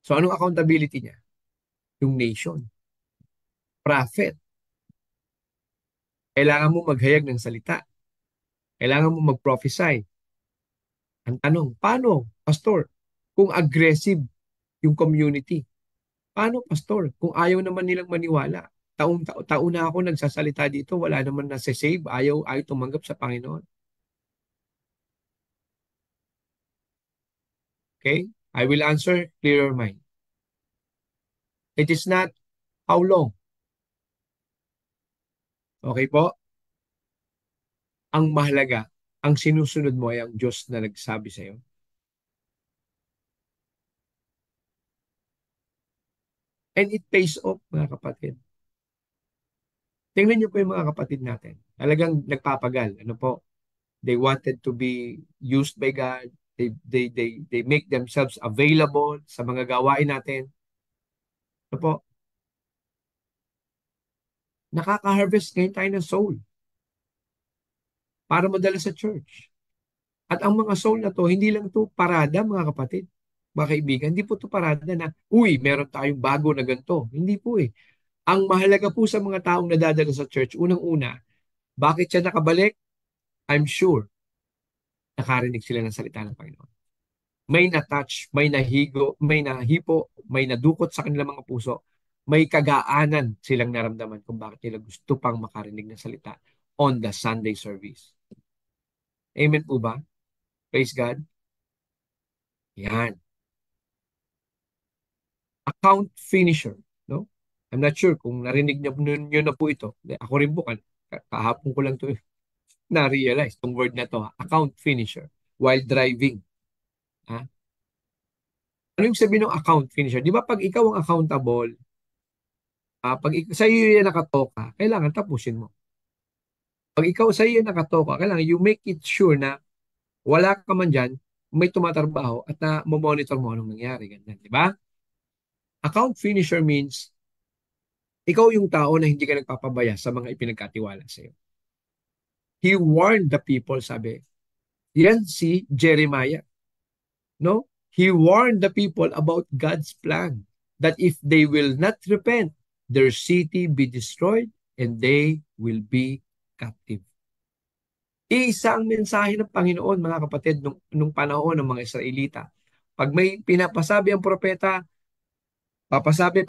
So anong accountability niya? Yung nation. Prophet. Kailangan mo maghayag ng salita. Kailangan mo mag-prophesy. Ang tanong, paano, pastor? Kung aggressive yung community, paano, pastor? Kung ayaw naman nilang maniwala, taon na ako nagsasalita dito, wala naman nasa-save, ayaw tumanggap sa Panginoon. Okay? I will answer, clear your mind. It is not how long. Okay po? Ang mahalaga, ang sinusunod mo ay ang Diyos na nagsabi sa iyo. And it pays off, mga kapatid. Tingnan niyo po yung mga kapatid natin. Talagang nagpapagal. Ano po? They wanted to be used by God. They make themselves available sa mga gawain natin. Ano po? Nakaka-harvest ngayon tayo ng soul para madala sa church. At ang mga soul na to, hindi lang to parada, mga kapatid, mga kaibigan. Hindi po to parada na, uy, meron tayong bago na ganito. Hindi po eh. Ang mahalaga po sa mga taong nadadala sa church, unang-una, bakit siya nakabalik? I'm sure nakarinig sila ng salita ng Panginoon. May na-touch, may nahigo, may nahipo, may nadukot sa kanilang mga puso, may kagaanan silang naramdaman kung bakit nila gusto pang makarinig ng salita on the Sunday service. Amen po ba? Praise God. Yan. Account finisher. No? I'm not sure kung narinig niyo na po ito. Ako rin po, kahapon ko lang ito na-realize, itong word na to, account finisher, while driving. Ha? Ano yung sabihin ng account finisher? Di ba pag ikaw ang accountable, pag sa iyo yan nakatoka, kailangan tapusin mo. Pag ikaw sa iyo nakatoka, kailangan you make it sure na wala ka man dyan, may tumatrabaho at na monitor mo anong nangyari. Ganyan, di ba? Account finisher means ikaw yung tao na hindi ka nagpapabaya sa mga ipinagkatiwala sa iyo. He warned the people, sabi. Yan si Jeremiah. No? He warned the people about God's plan that if they will not repent, their city be destroyed and they will be captive. Isang mensahe ng Panginoon, mga kapatid, nung panahon ng mga Israelita. Pag may pinapasabi ang propeta, papasabi,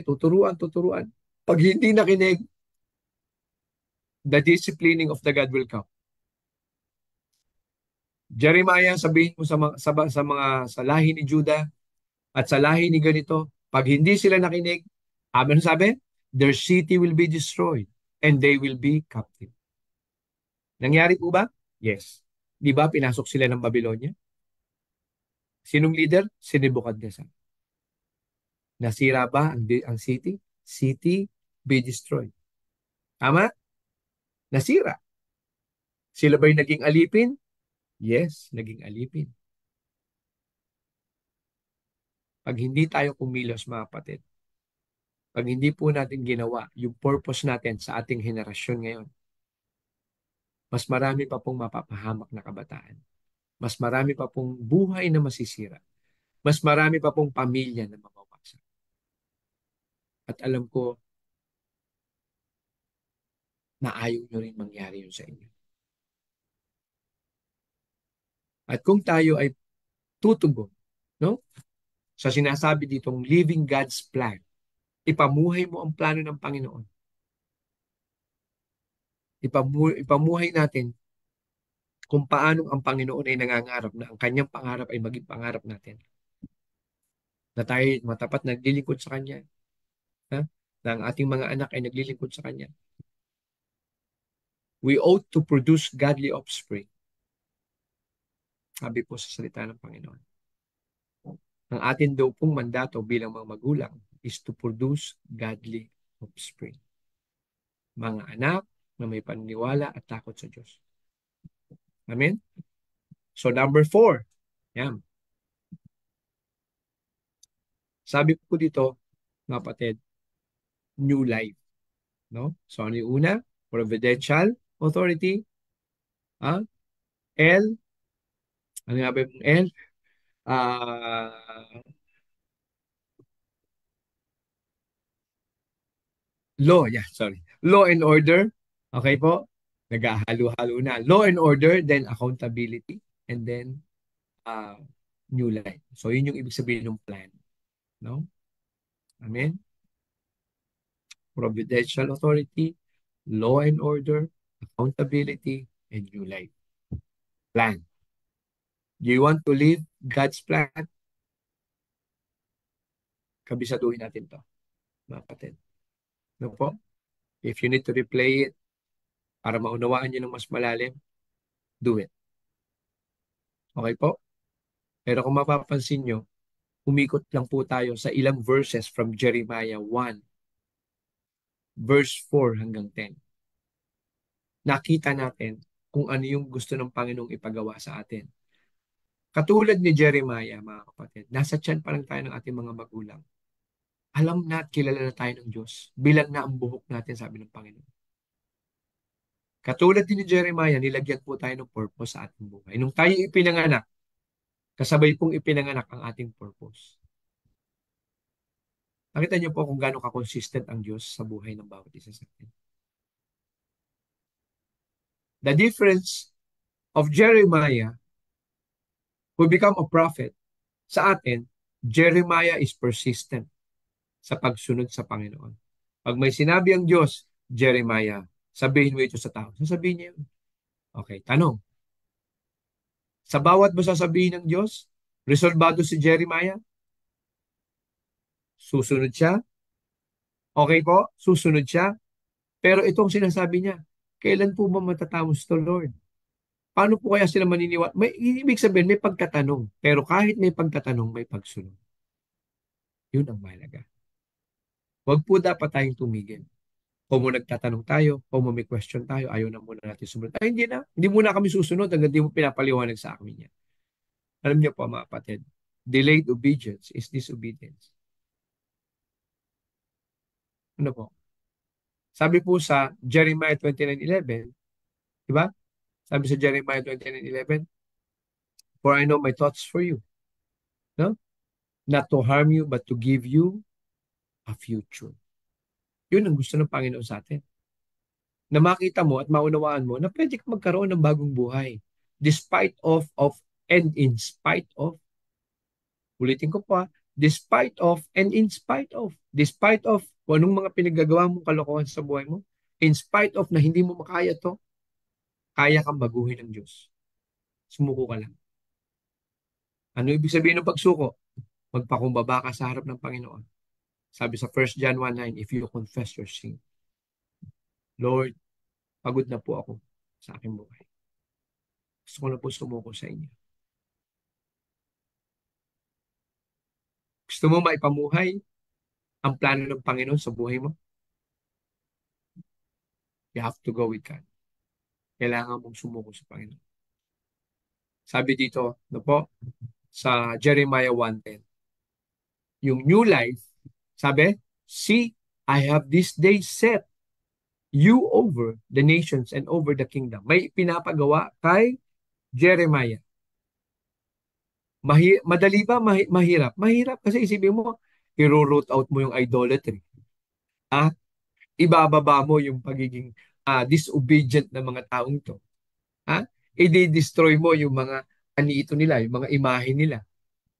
tuturuan. Pag hindi nakinig, the disciplining of the God will come. Jeremiah, sabihin mo sa lahi ni Judah at sa lahi ni ganito, pag hindi sila nakinig, ano sabi? Their city will be destroyed and they will be captive. Nangyari po ba? Yes. Di ba pinasok sila ng Babylonia? Sinong leader? Si Nebuchadnezzar. Nasira ba ang city? City be destroyed. Tama? Nasira. Sila ba'y naging alipin? Yes, naging alipin. Pag hindi tayo kumilos, mga kapatid, pag hindi po natin ginawa yung purpose natin sa ating henerasyon ngayon, mas marami pa pong mapapahamak na kabataan. Mas marami pa pong buhay na masisira. Mas marami pa pong pamilya na mawawasak. At alam ko na ayaw nyo rin mangyari yun sa inyo. At kung tayo ay tutugon, no? Sa sinasabi ditong living God's plan, ipamuhay mo ang plano ng Panginoon. Ipamuhay natin kung paano ang Panginoon ay nangangarap na ang kanyang pangarap ay maging pangarap natin. Na tayo matapat naglilingkod sa Kanya. Ha? Na ang ating mga anak ay naglilingkod sa Kanya. We ought to produce godly offspring. Sabi po sa salita ng Panginoon. Ang atin daw pong mandato bilang mga magulang is to produce godly offspring. Mga anak na may paniniwala at takot sa Diyos. Amen? So number 4. Yan. Sabi ko dito, mga kapatid, new life. No? So ano yung una? Providential authority. Ah, L. Ano nga ba yung L? Ah, law. Yeah, sorry. Law and order. Okay po? Naghahalo-halo na. Law and order, then accountability, and then uh, new life. So yun yung ibig sabihin ng plan. No? Amen? Providential authority, law and order, accountability, and new life. Plan. Do you want to live God's plan? Kabisaduhin natin to, mga kapatid. No po? If you need to replay it para maunawaan nyo ng mas malalim, do it. Okay po? Pero kung mapapansin nyo, umikot lang po tayo sa ilang verses from Jeremiah 1, verse 4 hanggang 10. Nakita natin kung ano yung gusto ng Panginoong ipagawa sa atin. Katulad ni Jeremiah, mga kapatid, nasa tiyan pa lang tayo ng ating mga magulang. Alam na at kilala na tayo ng Diyos. Bilang na ang buhok natin, sabi ng Panginoon. Katulad din ni Jeremiah, nilagyan po tayo ng purpose sa ating buhay. Nung tayo ipinanganak, kasabay pong ipinanganak ang ating purpose. Nakita niyo po kung gaano ka-consistent ang Diyos sa buhay ng bawat isa sa atin. The difference of Jeremiah who become a prophet sa atin, Jeremiah is persistent sa pagsunod sa Panginoon. Pag may sinabi ang Diyos, Jeremiah, sabihin mo ito sa tao. Sasabihin niya yun. Okay, tanong. Sa bawat mo sasabihin ng Diyos, resolvado si Jeremiah? Susunod siya? Okay po, susunod siya. Pero itong sinasabi niya, kailan po ba matatapos to, Lord? Paano po kaya sila maniniwala? May ibig sabihin, may pagtatanong. Pero kahit may pagtatanong, may pagsunod. Yun ang mahalaga. Huwag po dapat tayong tumigil. Kung mo nagtatanong tayo, kung mo may question tayo, ayaw na muna natin sumunod. Ay, hindi na. Hindi muna kami susunod hanggang di mo pinapaliwanag sa amin yan. Alam niyo po, mga kapatid, delayed obedience is disobedience. Ano po? Sabi po sa Jeremiah 29:11, di ba? Sabi sa Jeremiah 29:11, for I know my thoughts for you. No? Not to harm you, but to give you a future. Yun ang gusto ng Panginoon sa atin. Na makita mo at maunawaan mo na pwede ka magkaroon ng bagong buhay. Despite of, and in spite of, ulitin ko pa, despite of, and in spite of. Despite of kung anong mga pinaggagawa mong kalokohan sa buhay mo, in spite of na hindi mo makaya to, kaya kang baguhin ng Diyos. Sumuko ka lang. Ano ibig sabihin ng pagsuko? Magpakumbaba ka sa harap ng Panginoon. Sabi sa 1 John 1:9, if you confess your sin, Lord, pagod na po ako sa aking buhay. Gusto ko na po sumuko sa inyo. Gusto mo maipamuhay ang plano ng Panginoon sa buhay mo? You have to go with God. Kailangan mong sumuko sa Panginoon. Sabi dito, no po, sa Jeremiah 1:10, yung new life, sabi, see, I have this day set you over the nations and over the kingdom. May pinapagawa kay Jeremiah. Madali ba? Mahirap. Mahirap kasi isipin mo, i-root out mo yung idolatry. Ah, ibababa mo yung pagiging disobedient ng mga taong to. Ha? I-destroy mo yung mga anito nila, yung mga imahe nila.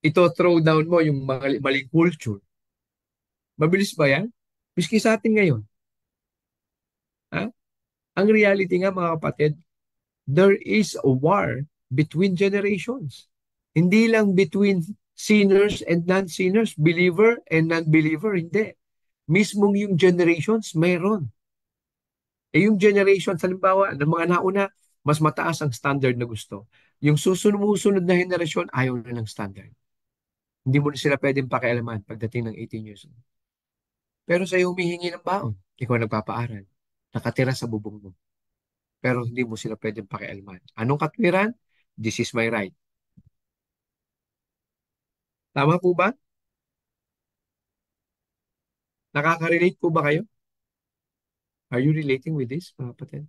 Ito throw down mo yung mga maling culture. Mabilis ba yan? Miski sa atin ngayon. Ha? Ang reality nga mga kapatid, there is a war between generations. Hindi lang between sinners and non-sinners, believer and non-believer, hindi. Mismong yung generations, mayroon. Yung generation, halimbawa, ng mga nauna, mas mataas ang standard na gusto. Yung susunod na henerasyon, ayaw na ng standard. Hindi mo na sila pwedeng pakialaman pagdating ng 18 years old. Pero sa'yo humihingi ng baon. Ikaw nagpapaaral. Nakatira sa bubong mo. Pero hindi mo sila pwedeng pakialaman. Anong katwiran? This is my right. Tama po ba? Nakaka-relate po ba kayo? Are you relating with this, mga kapatid?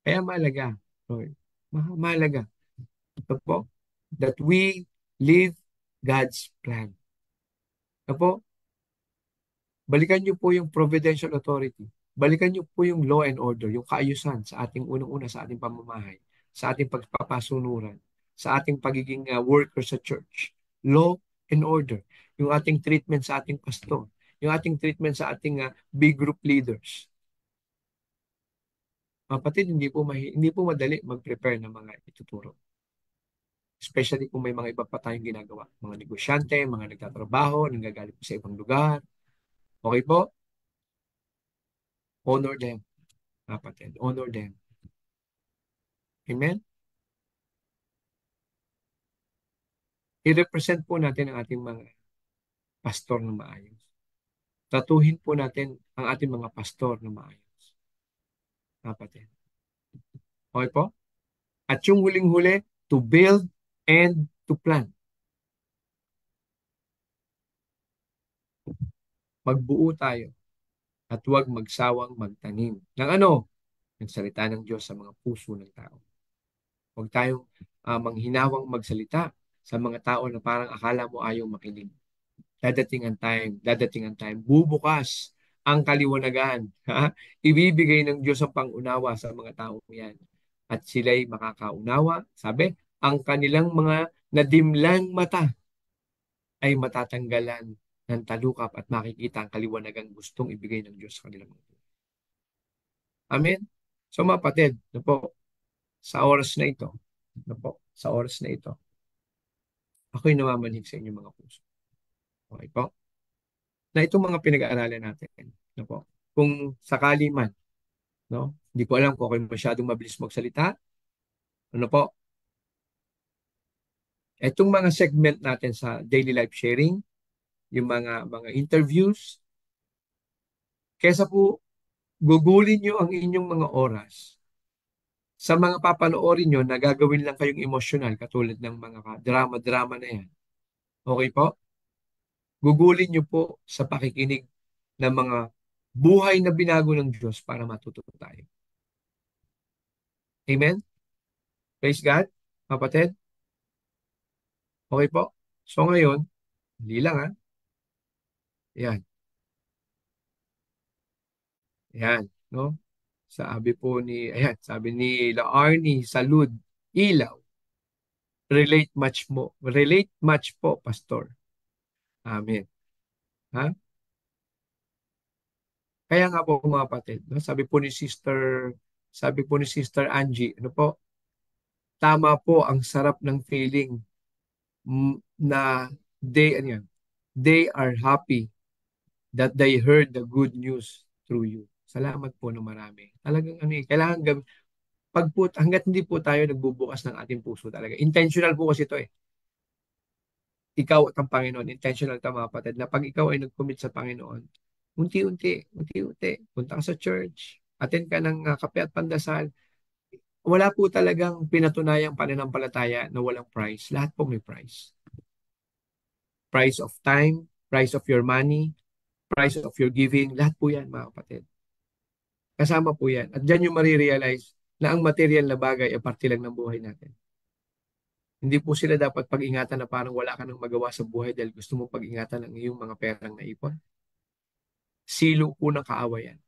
Kaya mahalaga, Lord, mahalaga ito po, that we live God's plan. Ito po, balikan niyo po yung providential authority. Balikan niyo po yung law and order, yung kaayusan sa ating unang-una sa ating pamamahay, sa ating pagpapasunuran, sa ating pagiging worker sa church. Law and order. Yung ating treatment sa ating pastor, yung ating treatment sa ating big group leaders. Kapatid, hindi po madali mag-prepare ng mga ituturo. Especially kung may mga iba pa tayong ginagawa. Mga negosyante, mga nagtatrabaho, nanggagaling po sa ibang lugar. Okay po? Honor them, kapatid. Honor them. Amen? I-represent po natin ang ating mga pastor na maayos. Tratuhin po natin ang ating mga pastor na maayos. Kapatid. Okay po? At yung huling-huli, to build and to plant. Magbuo tayo at huwag magsawang magtanim. Ng ano? Ng salita ng Diyos sa mga puso ng tao. Huwag tayong manghinawang magsalita sa mga tao na parang akala mo ayaw makinig. Dadating ang time, bubukas ang kaliwanagan. Ha? Ibibigay ng Diyos ang pangunawa sa mga tao yan. At sila'y makakaunawa. Sabi, ang kanilang mga nadimlang mata ay matatanggalan ng talukap at makikita ang kaliwanagang gustong ibigay ng Diyos sa kanilang mga buhay. Amen? So mga kapatid, po, sa oras na ito, sa oras na ito, ako'y namamanhig sa inyong mga puso. Okay po? Na itong mga pinag-aaralan natin, po, kung sakali man, no? Hindi ko alam kung ako'y masyadong mabilis magsalita. Ano po? Itong mga segment natin sa daily life sharing, yung mga interviews, kesa po gugulin nyo ang inyong mga oras sa mga papanoorin nyo na gagawin lang kayong emosyonal katulad ng mga drama-drama na yan. Okay po? Gugulin nyo po sa pakikinig ng mga buhay na binago ng Diyos para matuto tayo. Amen? Praise God, kapatid. Okay po? So ngayon, hindi lang ha. Yan. Yan. No? Sabi ni Laarni Salud, ilaw. Relate much po, Pastor. Amen. Ha? Kaya nga po mga kapatid, no? Sabi po ni Sister Angie, ano po, tama po ang sarap ng feeling na ano yan, they are happy that they heard the good news through you. Salamat po ng marami. Talagang kailangan hanggat hindi po tayo nagbubukas ng ating puso talaga. Intentional po kasi ito eh. Ikaw at ang Panginoon, intentional ka mga kapatid, na pag ikaw ay nag-commit sa Panginoon, unti-unti, punta ka sa church, attend ka ng kape at pandasal, wala po talagang pinatunayang pananampalataya na walang price. Lahat po may price. Price of time, price of your money, price of your giving, lahat po yan mga kapatid. Kasama po yan. At dyan yung marirealize na ang material na bagay ay parte lang ng buhay natin. Hindi po sila dapat pag-ingatan na parang wala ka nang magawa sa buhay dahil gusto mo pag-ingatan ang iyong mga perang naipon. Silo po ng kaawayan.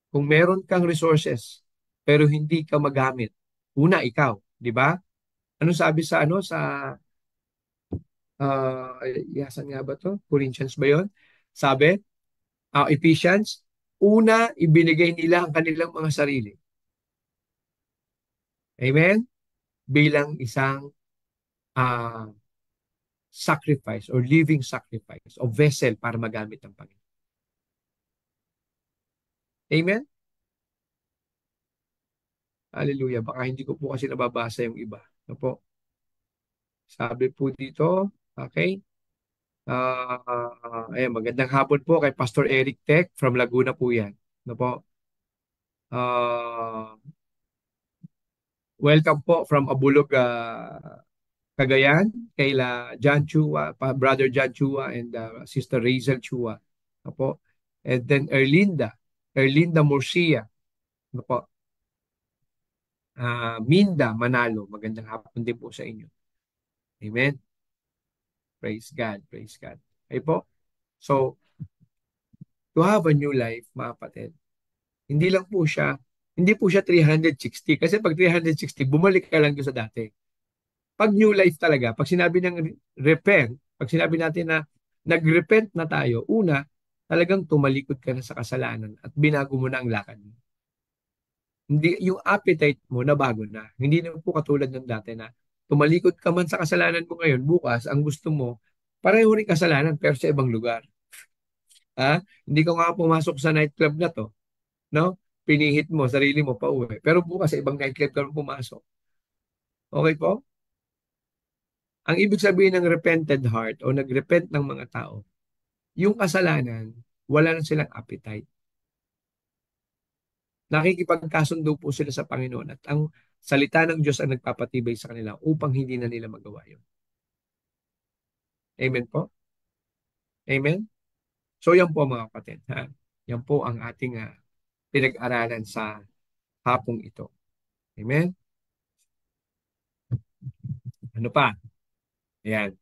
Kung meron kang resources pero hindi ka magamit, una ikaw, di ba? Ano sabi sa uh, yasan nga ba to? Corinthians ba 'yon? Sabi, Ephesians, una ibinigay nila ang kanilang mga sarili. Amen? Bilang isang uh, sacrifice or living sacrifice o vessel para magamit ng Panginoon. Amen? Hallelujah. Baka hindi ko po kasi nababasa yung iba. Ano po? Sabi po dito, okay? Magandang hapon po kay Pastor Eric Tech from Laguna po yan. Ano po? Welcome po from Abulog, Cagayan, kay John Chua, Brother John Chua and Sister Razel Chua. Ano po? And then Erlinda. Erlinda Murcia. Ano po? Minda Manalo. Magandang hapon din po sa inyo. Amen. Praise God. Praise God. Okay po. So, to have a new life, mga kapatid, hindi lang po siya, hindi po siya 360. Kasi pag 360, bumalik ka lang doon sa dati. Pag new life talaga, pag sinabi ng repent, pag sinabi natin na nag-repent na tayo, una, talagang tumalikod ka na sa kasalanan at binago mo na ang lakad mo. Hindi, yung appetite mo na bago na. Hindi na po katulad ng dati na tumalikod ka man sa kasalanan mo ngayon, bukas, ang gusto mo, pareho rin kasalanan pero sa ibang lugar. Ha? Hindi ka nga pumasok sa nightclub na to, no? Pinihit mo, sarili mo pa uwi. Pero bukas sa ibang nightclub ka rin pumasok. Okay po? Ang ibig sabihin ng repented heart o nagrepent ng mga tao, yung kasalanan, wala na silang appetite. Nakikipagkasundo po sila sa Panginoon at ang salita ng Diyos ang nagpapatibay sa kanila upang hindi na nila magawa yun. Amen po? Amen? So yan po mga kapatid. Ha? Yan po ang ating pinag-aralan sa hapong ito. Amen? Ano pa? Ayan.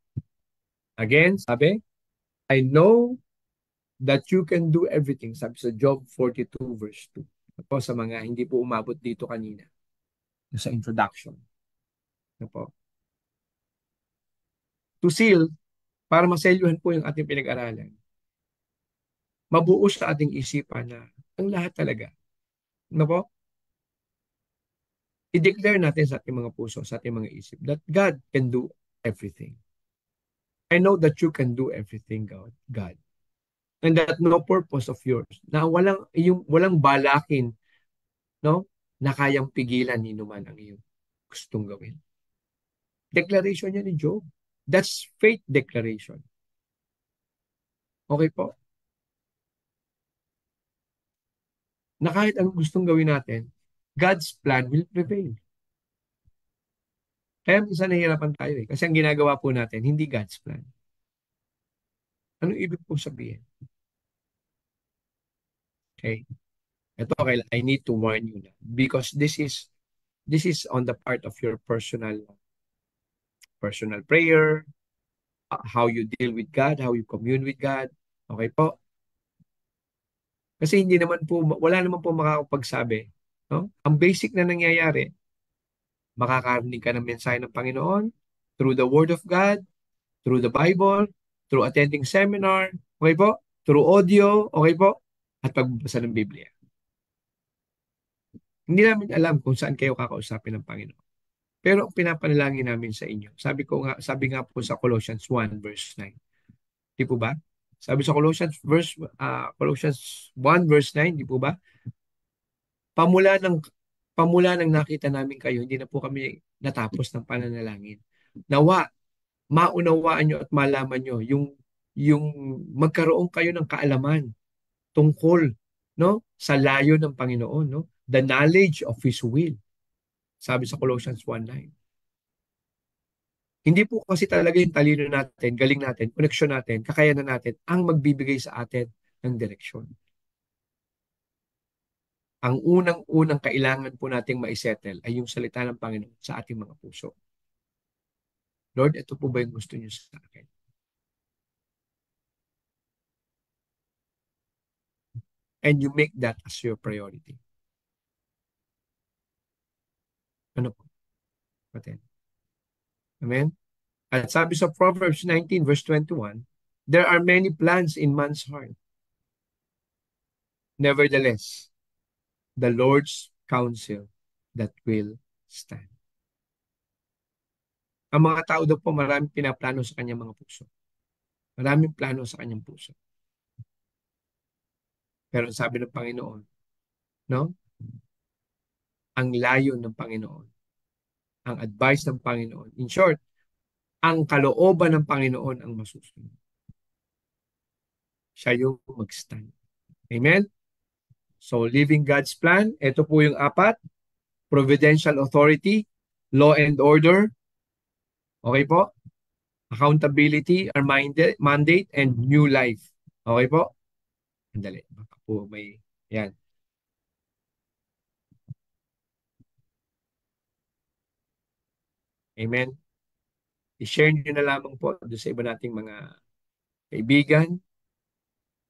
Again, sabi, I know that you can do everything. Sabi sa Job 42 verse 2. Ano po sa mga hindi po umabot dito kanina sa introduction. Ano po? To seal, para maselyuhan po yung ating pinag-aralan, mabuo sa ating isipan na ang lahat talaga. Ano po? I-declare natin sa ating mga puso, sa ating mga isip, that God can do everything. I know that you can do everything, God. And that no purpose of yours, na walang balakin, no? Na kayang pigilan ni naman ang iyong gustong gawin. Declaration niya ni Job. That's faith declaration. Okay po? Na kahit ang gustong gawin natin, God's plan will prevail. Kaya minsan nahihirapan tayo eh. Kasi ang ginagawa po natin, hindi God's plan. Anong ibig po sabihin? Okay? Ito, okay, I need to warn you na. Because this is on the part of your personal prayer, how you deal with God, how you commune with God. Okay po? Kasi hindi naman po, wala naman po makakapagsabi. No? Ang basic na nangyayari, makakarinig ka ng mensahe ng Panginoon through the Word of God, through the Bible, through attending seminar, okay po? Through audio, okay po? At pagbabasa ng Biblia. Hindi namin alam kung saan kayo kakausapin ng Panginoon. Pero ang pinapanalangin namin sa inyo, sabi nga po sa Colossians 1 verse 9. Di po ba? Sabi sa Colossians 1 verse 9, di po ba? Pamula ng pamula nang nakita namin kayo, hindi na po kami natapos ng pananalangin. Nawa, maunawaan nyo at malaman nyo yung magkaroon kayo ng kaalaman tungkol no sa layo ng Panginoon, no? The knowledge of His will. Sabi sa Colossians 1:9. Hindi po kasi talaga yung talino natin, galing natin, koneksyon natin, kakayanan natin ang magbibigay sa atin ng direksyon. Ang unang-unang kailangan po nating maisettle ay yung salita ng Panginoon sa ating mga puso. Lord, ito po ba yung gusto niyo sa akin? And you make that as your priority. Ano po? Patin. Amen? At sabi sa Proverbs 19 verse 21, there are many plans in man's heart. Nevertheless, the Lord's counsel that will stand. Ang mga tao daw po maraming pinaplano sa kanyang mga puso. Maraming plano sa kanyang puso. Pero sabi ng Panginoon, no? Ang layo ng Panginoon, ang advice ng Panginoon. In short, ang kalooban ng Panginoon ang masusunod. Siya yung mag-stand. Amen? So, living God's plan, ito po yung apat. Providential authority, law and order. Okay po? Accountability, our mandate, and new life. Okay po? Andali. Baka po may, yan. Amen? I-share nyo na lamang po doon sa iba nating mga kaibigan,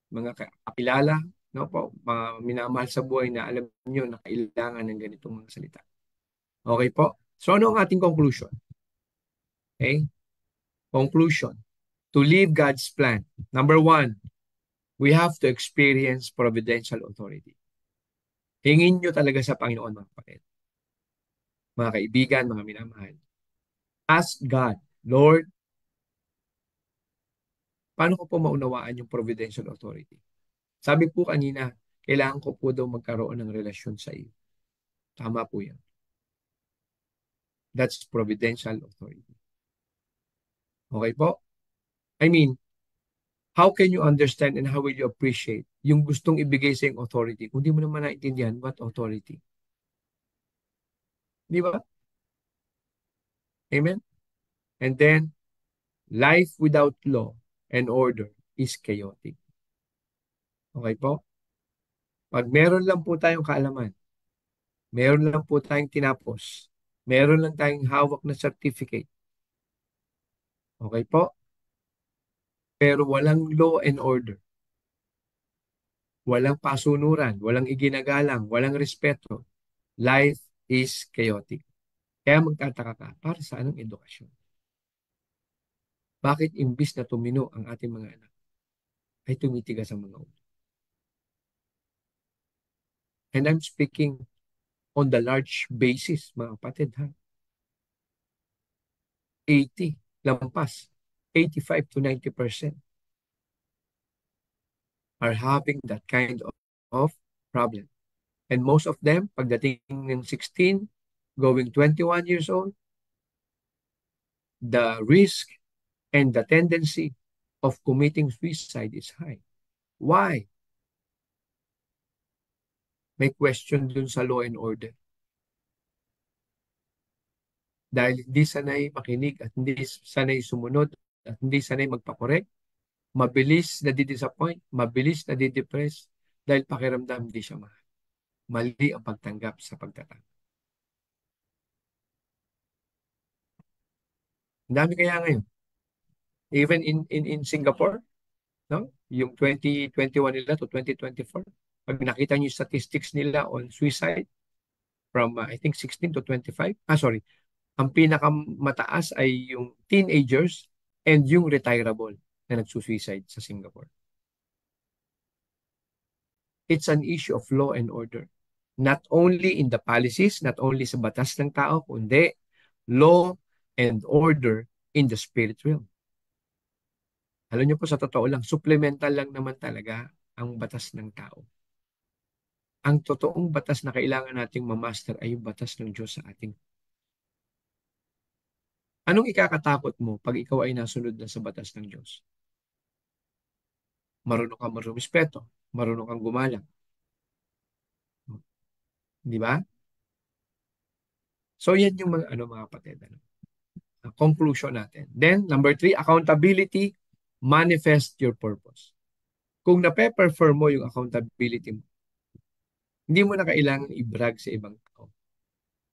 mga kakilala, no po, mga minamahal sa buhay na alam nyo na kailangan ng ganitong mga salita. Okay po? So ano ang ating conclusion? Okay? Conclusion. To live God's plan. Number one, we have to experience providential authority. Hingin nyo talaga sa Panginoon, mga kapatid, mga kaibigan, mga minamahal. Ask God, Lord, paano ko po maunawaan yung providential authority? Sabi po kanina, kailangan ko po daw magkaroon ng relasyon sa iyo. Tama po yan. That's providential authority. Okay po? I mean, how can you understand and how will you appreciate yung gustong ibigay sa yung authority kung di mo naman naintindihan what authority? Di ba? Amen? And then, life without law and order is chaotic. Okay po? Pag meron lang po tayong kaalaman, meron lang po tayong tinapos, meron lang tayong hawak na certificate, okay po? Pero walang law and order, walang pasunuran, walang iginagalang, walang respeto, life is chaotic. Kaya magtataka ka, para saan ang edukasyon? Bakit imbis na tumino ang ating mga anak, ay tumitigas ang mga ulo? And I'm speaking on the large basis, mga kapatid, ha? 80, lampas. 85 to 90% are having that kind of problem. And most of them, pagdating ng 16, going 21 years old, the risk and the tendency of committing suicide is high. Why? May question dun sa law and order. Dahil hindi sanay makinig at hindi sanay sumunod at hindi sanay magpakorek, mabilis na di-disappoint, mabilis na di-depress dahil pakiramdam hindi siya mahal. Mali ang pagtanggap sa pagtatanggap. Ang dami kaya ngayon. Even in Singapore, no? Yung 2021 nila to 2024, pag nakita niyo yung statistics nila on suicide from I think 16 to 25, sorry, ang pinakamataas ay yung teenagers and yung retirable na nagsusuicide sa Singapore. It's an issue of law and order. Not only in the policies, not only sa batas ng tao, kundi law and order in the spirit realm. Alam niyo po, sa totoo lang, supplemental lang naman talaga ang batas ng tao. Ang totoong batas na kailangan nating mamaster ay yung batas ng Diyos sa ating. Anong ikakatakot mo pag ikaw ay nasunod na sa batas ng Diyos? Marunong kang marumispeto, marunong kang gumalang. Di ba? So yan yung mga, mga kapatid. Conclusion natin. Then, number 3, accountability, manifest your purpose. Kung nape-perform mo yung accountability mo, hindi mo na kailangan i-brag sa ibang tao.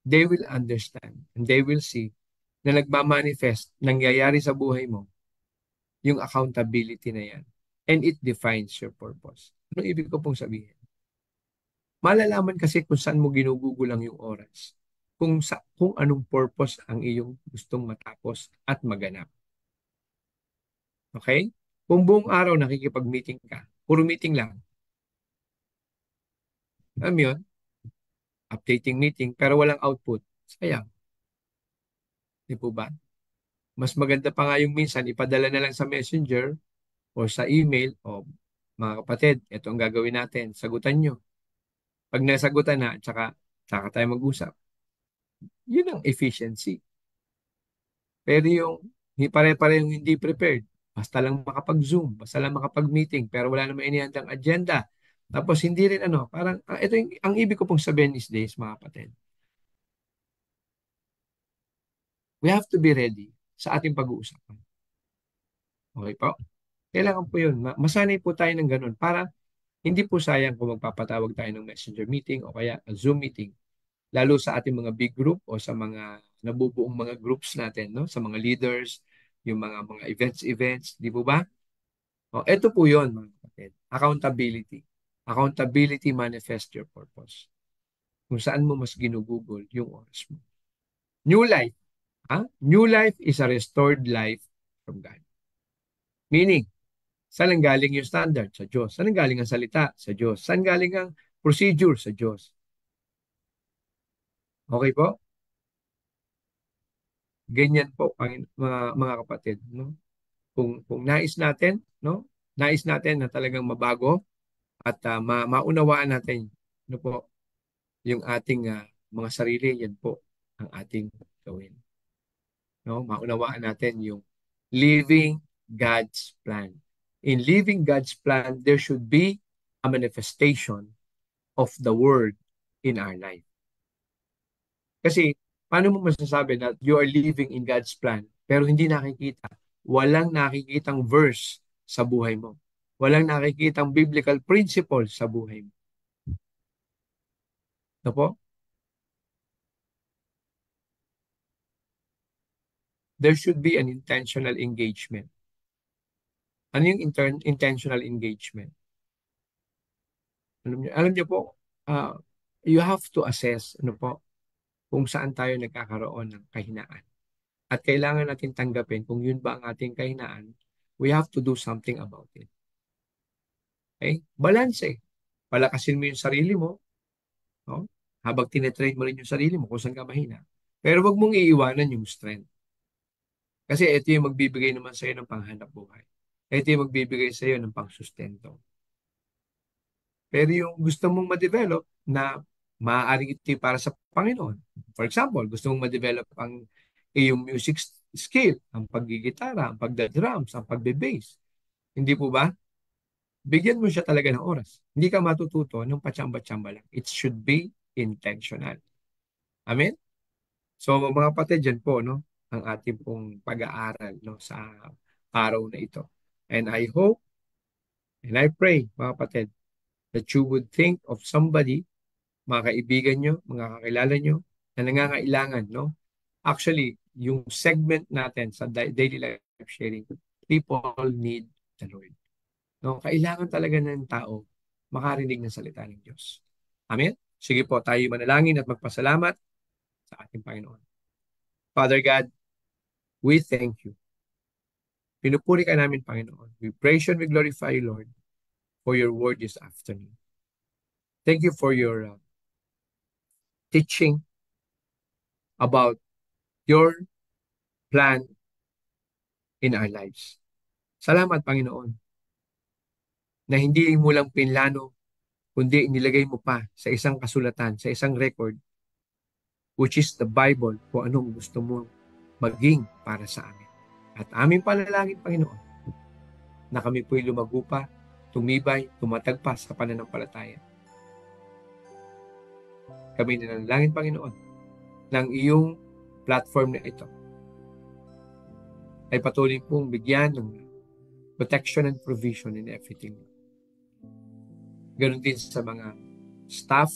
They will understand and they will see na nagmamanifest, nangyayari sa buhay mo, yung accountability na yan. And it defines your purpose. Anong ibig ko pong sabihin? Malalaman kasi kung saan mo ginugugulang yung oras. Kung anong purpose ang iyong gustong matapos at maganap. Okay? Kung buong araw nakikipag-meeting ka, puro meeting lang. Alam yun? Updating meeting, pero walang output. Sayang. Di po ba? Mas maganda pa nga yung minsan, ipadala na lang sa messenger o sa email, o mga kapatid, ito ang gagawin natin, sagutan nyo. Pag nasagutan na, tsaka tayo mag-usap. Yun ang efficiency. Pero yung pare-parehong hindi prepared, basta lang makapag-Zoom, basta lang makapag-meeting, pero wala namang inihandang agenda. Tapos hindi rin parang, ito yung, ang ibig ko pong sabihin these days, mga kapatid. We have to be ready sa ating pag-uusapan. Okay po? Kailangan po yun. Masanay po tayo ng ganun para hindi po sayang kung magpapatawag tayo ng messenger meeting o kaya a Zoom meeting. lalo sa ating mga big group o sa mga nabubuong mga groups natin, no? Sa mga leaders, yung mga events, di po ba? O, ito po yun, mga kapatid. Accountability. Accountability manifest your purpose. Kung saan mo mas ginugugol yung oras mo. New life. Ha? New life is a restored life from God. Meaning, saan ang galing yung standard? Sa Diyos. Saan ang galing ang salita? Sa Diyos. Saan galing ang procedure? Sa Diyos. Okay po? Ganyan po, mga kapatid. No? Kung nais natin, no? Nais natin na talagang mabago at maunawaan natin no po, yung ating mga sarili, yan po ang ating gawin. No? Maunawaan natin yung living God's plan. In living God's plan, there should be a manifestation of the Word in our life. Kasi, paano mo masasabi na you are living in God's plan pero hindi nakikita? Walang nakikitang verse sa buhay mo. Walang nakikitang biblical principle sa buhay mo. No po? There should be an intentional engagement. Ano yung intentional engagement? Alam niyo po, uh, you have to assess ano po, kung saan tayo nagkakaroon ng kahinaan. At kailangan natin tanggapin kung yun ba ang ating kahinaan, we have to do something about it. Okay? Balance eh. Palakasin mo yung sarili mo, no? Habang tinetrain mo rin yung sarili mo kung saan ka mahina. Pero wag mong iiwanan yung strength. Kasi ito yung magbibigay naman sa'yo ng panghanap buhay. Ito yung magbibigay sa'yo ng pangsustento. Pero yung gusto mong ma-develop na maaaring ito para sa Panginoon. For example, gusto mong ma-develop ang iyong music skill, ang paggigitara, ang pagda-drums, ang pagbe-bass. Hindi po ba? Bigyan mo siya talaga ng oras. Hindi ka matututo ng patsamba-tsamba lang. It should be intentional. Amen? So mga kapatid, dyan po, no, ang ating pong pag-aaral, no, sa araw na ito. And I hope and I pray, mga kapatid, that you would think of somebody, mga kaibigan nyo, mga kakilala nyo, na nangangailangan, no? Actually, yung segment natin sa daily life sharing, people need the Lord. No? Kailangan talaga ng tao makarinig ng salita ng Diyos. Amen? Sige po, tayo manalangin at magpasalamat sa ating Panginoon. Father God, we thank you. Pinupuri ka namin, Panginoon. We praise you and we glorify you, Lord, for your word this afternoon. Thank you for your teaching about your plan in our lives. Salamat, Panginoon, na hindi mo lang pinlano, kundi inilagay mo pa sa isang kasulatan, sa isang record, which is the Bible, kung anong gusto mo maging para sa amin. At aming panalangin, Panginoon, na kami po'y lumago pa, tumibay, tumatag pa sa pananampalataya. Kami nanalangin, Panginoon, ng iyong platform na ito ay patuloy pong bigyan ng protection and provision in everything. Ganon din sa mga staff,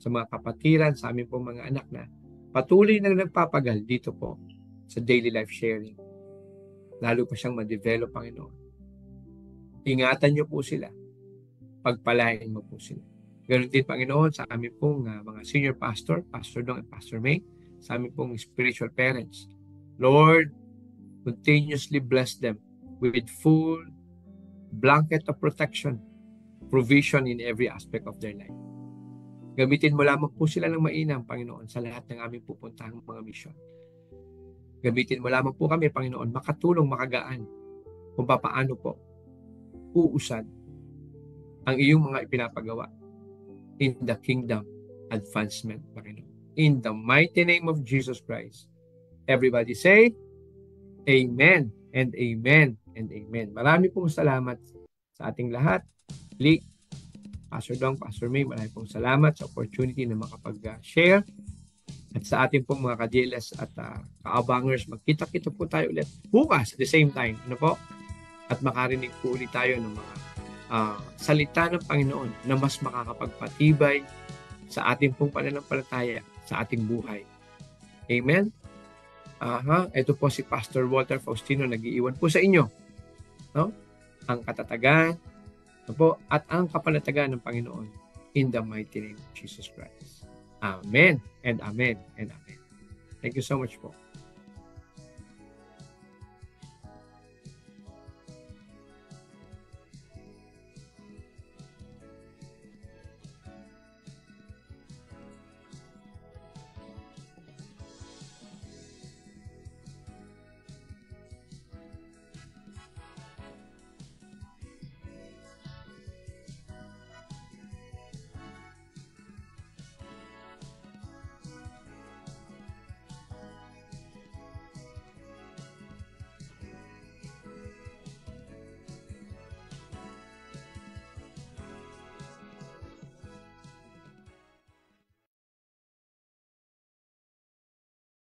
sa mga kapatiran, sa aming pong mga anak na patuloy na nagpapagal dito po sa daily life sharing. Lalo pa siyang ma-develop, Panginoon. Ingatan niyo po sila. Pagpalain mo po sila. Ganon din, Panginoon, sa aming pong mga senior pastor, Pastor Dong and Pastor May, sa aming pong spiritual parents. Lord, continuously bless them with full blanket of protection, provision in every aspect of their life. Gamitin mo lamang po sila ng mainam, Panginoon, sa lahat ng aming pupuntahang mga misyon. Gamitin mo lamang po kami, Panginoon, makatulong, makagaan kung papaano po uusad ang iyong mga ipinapagawa in the kingdom advancement, Panginoon. In the mighty name of Jesus Christ. Everybody say, Amen and Amen and Amen. Marami pong salamat sa ating lahat. Lee, Pastor Dong, Pastor May, marami pong salamat sa opportunity na makapag-share. At sa ating pong mga ka-JLS at ka-abangers, magkita-kita po tayo ulit bukas at the same time. Ano po? At makarinig po ulit tayo ng mga salita ng Panginoon na mas makakapagpatibay sa ating pong pananampalataya sa ating buhay. Amen? Ito po si Pastor Walter Faustino nag-iiwan po sa inyo, no? Ang katatagan, no po, at ang kapanatagan ng Panginoon in the mighty name of Jesus Christ. Amen and amen and amen. Thank you so much po.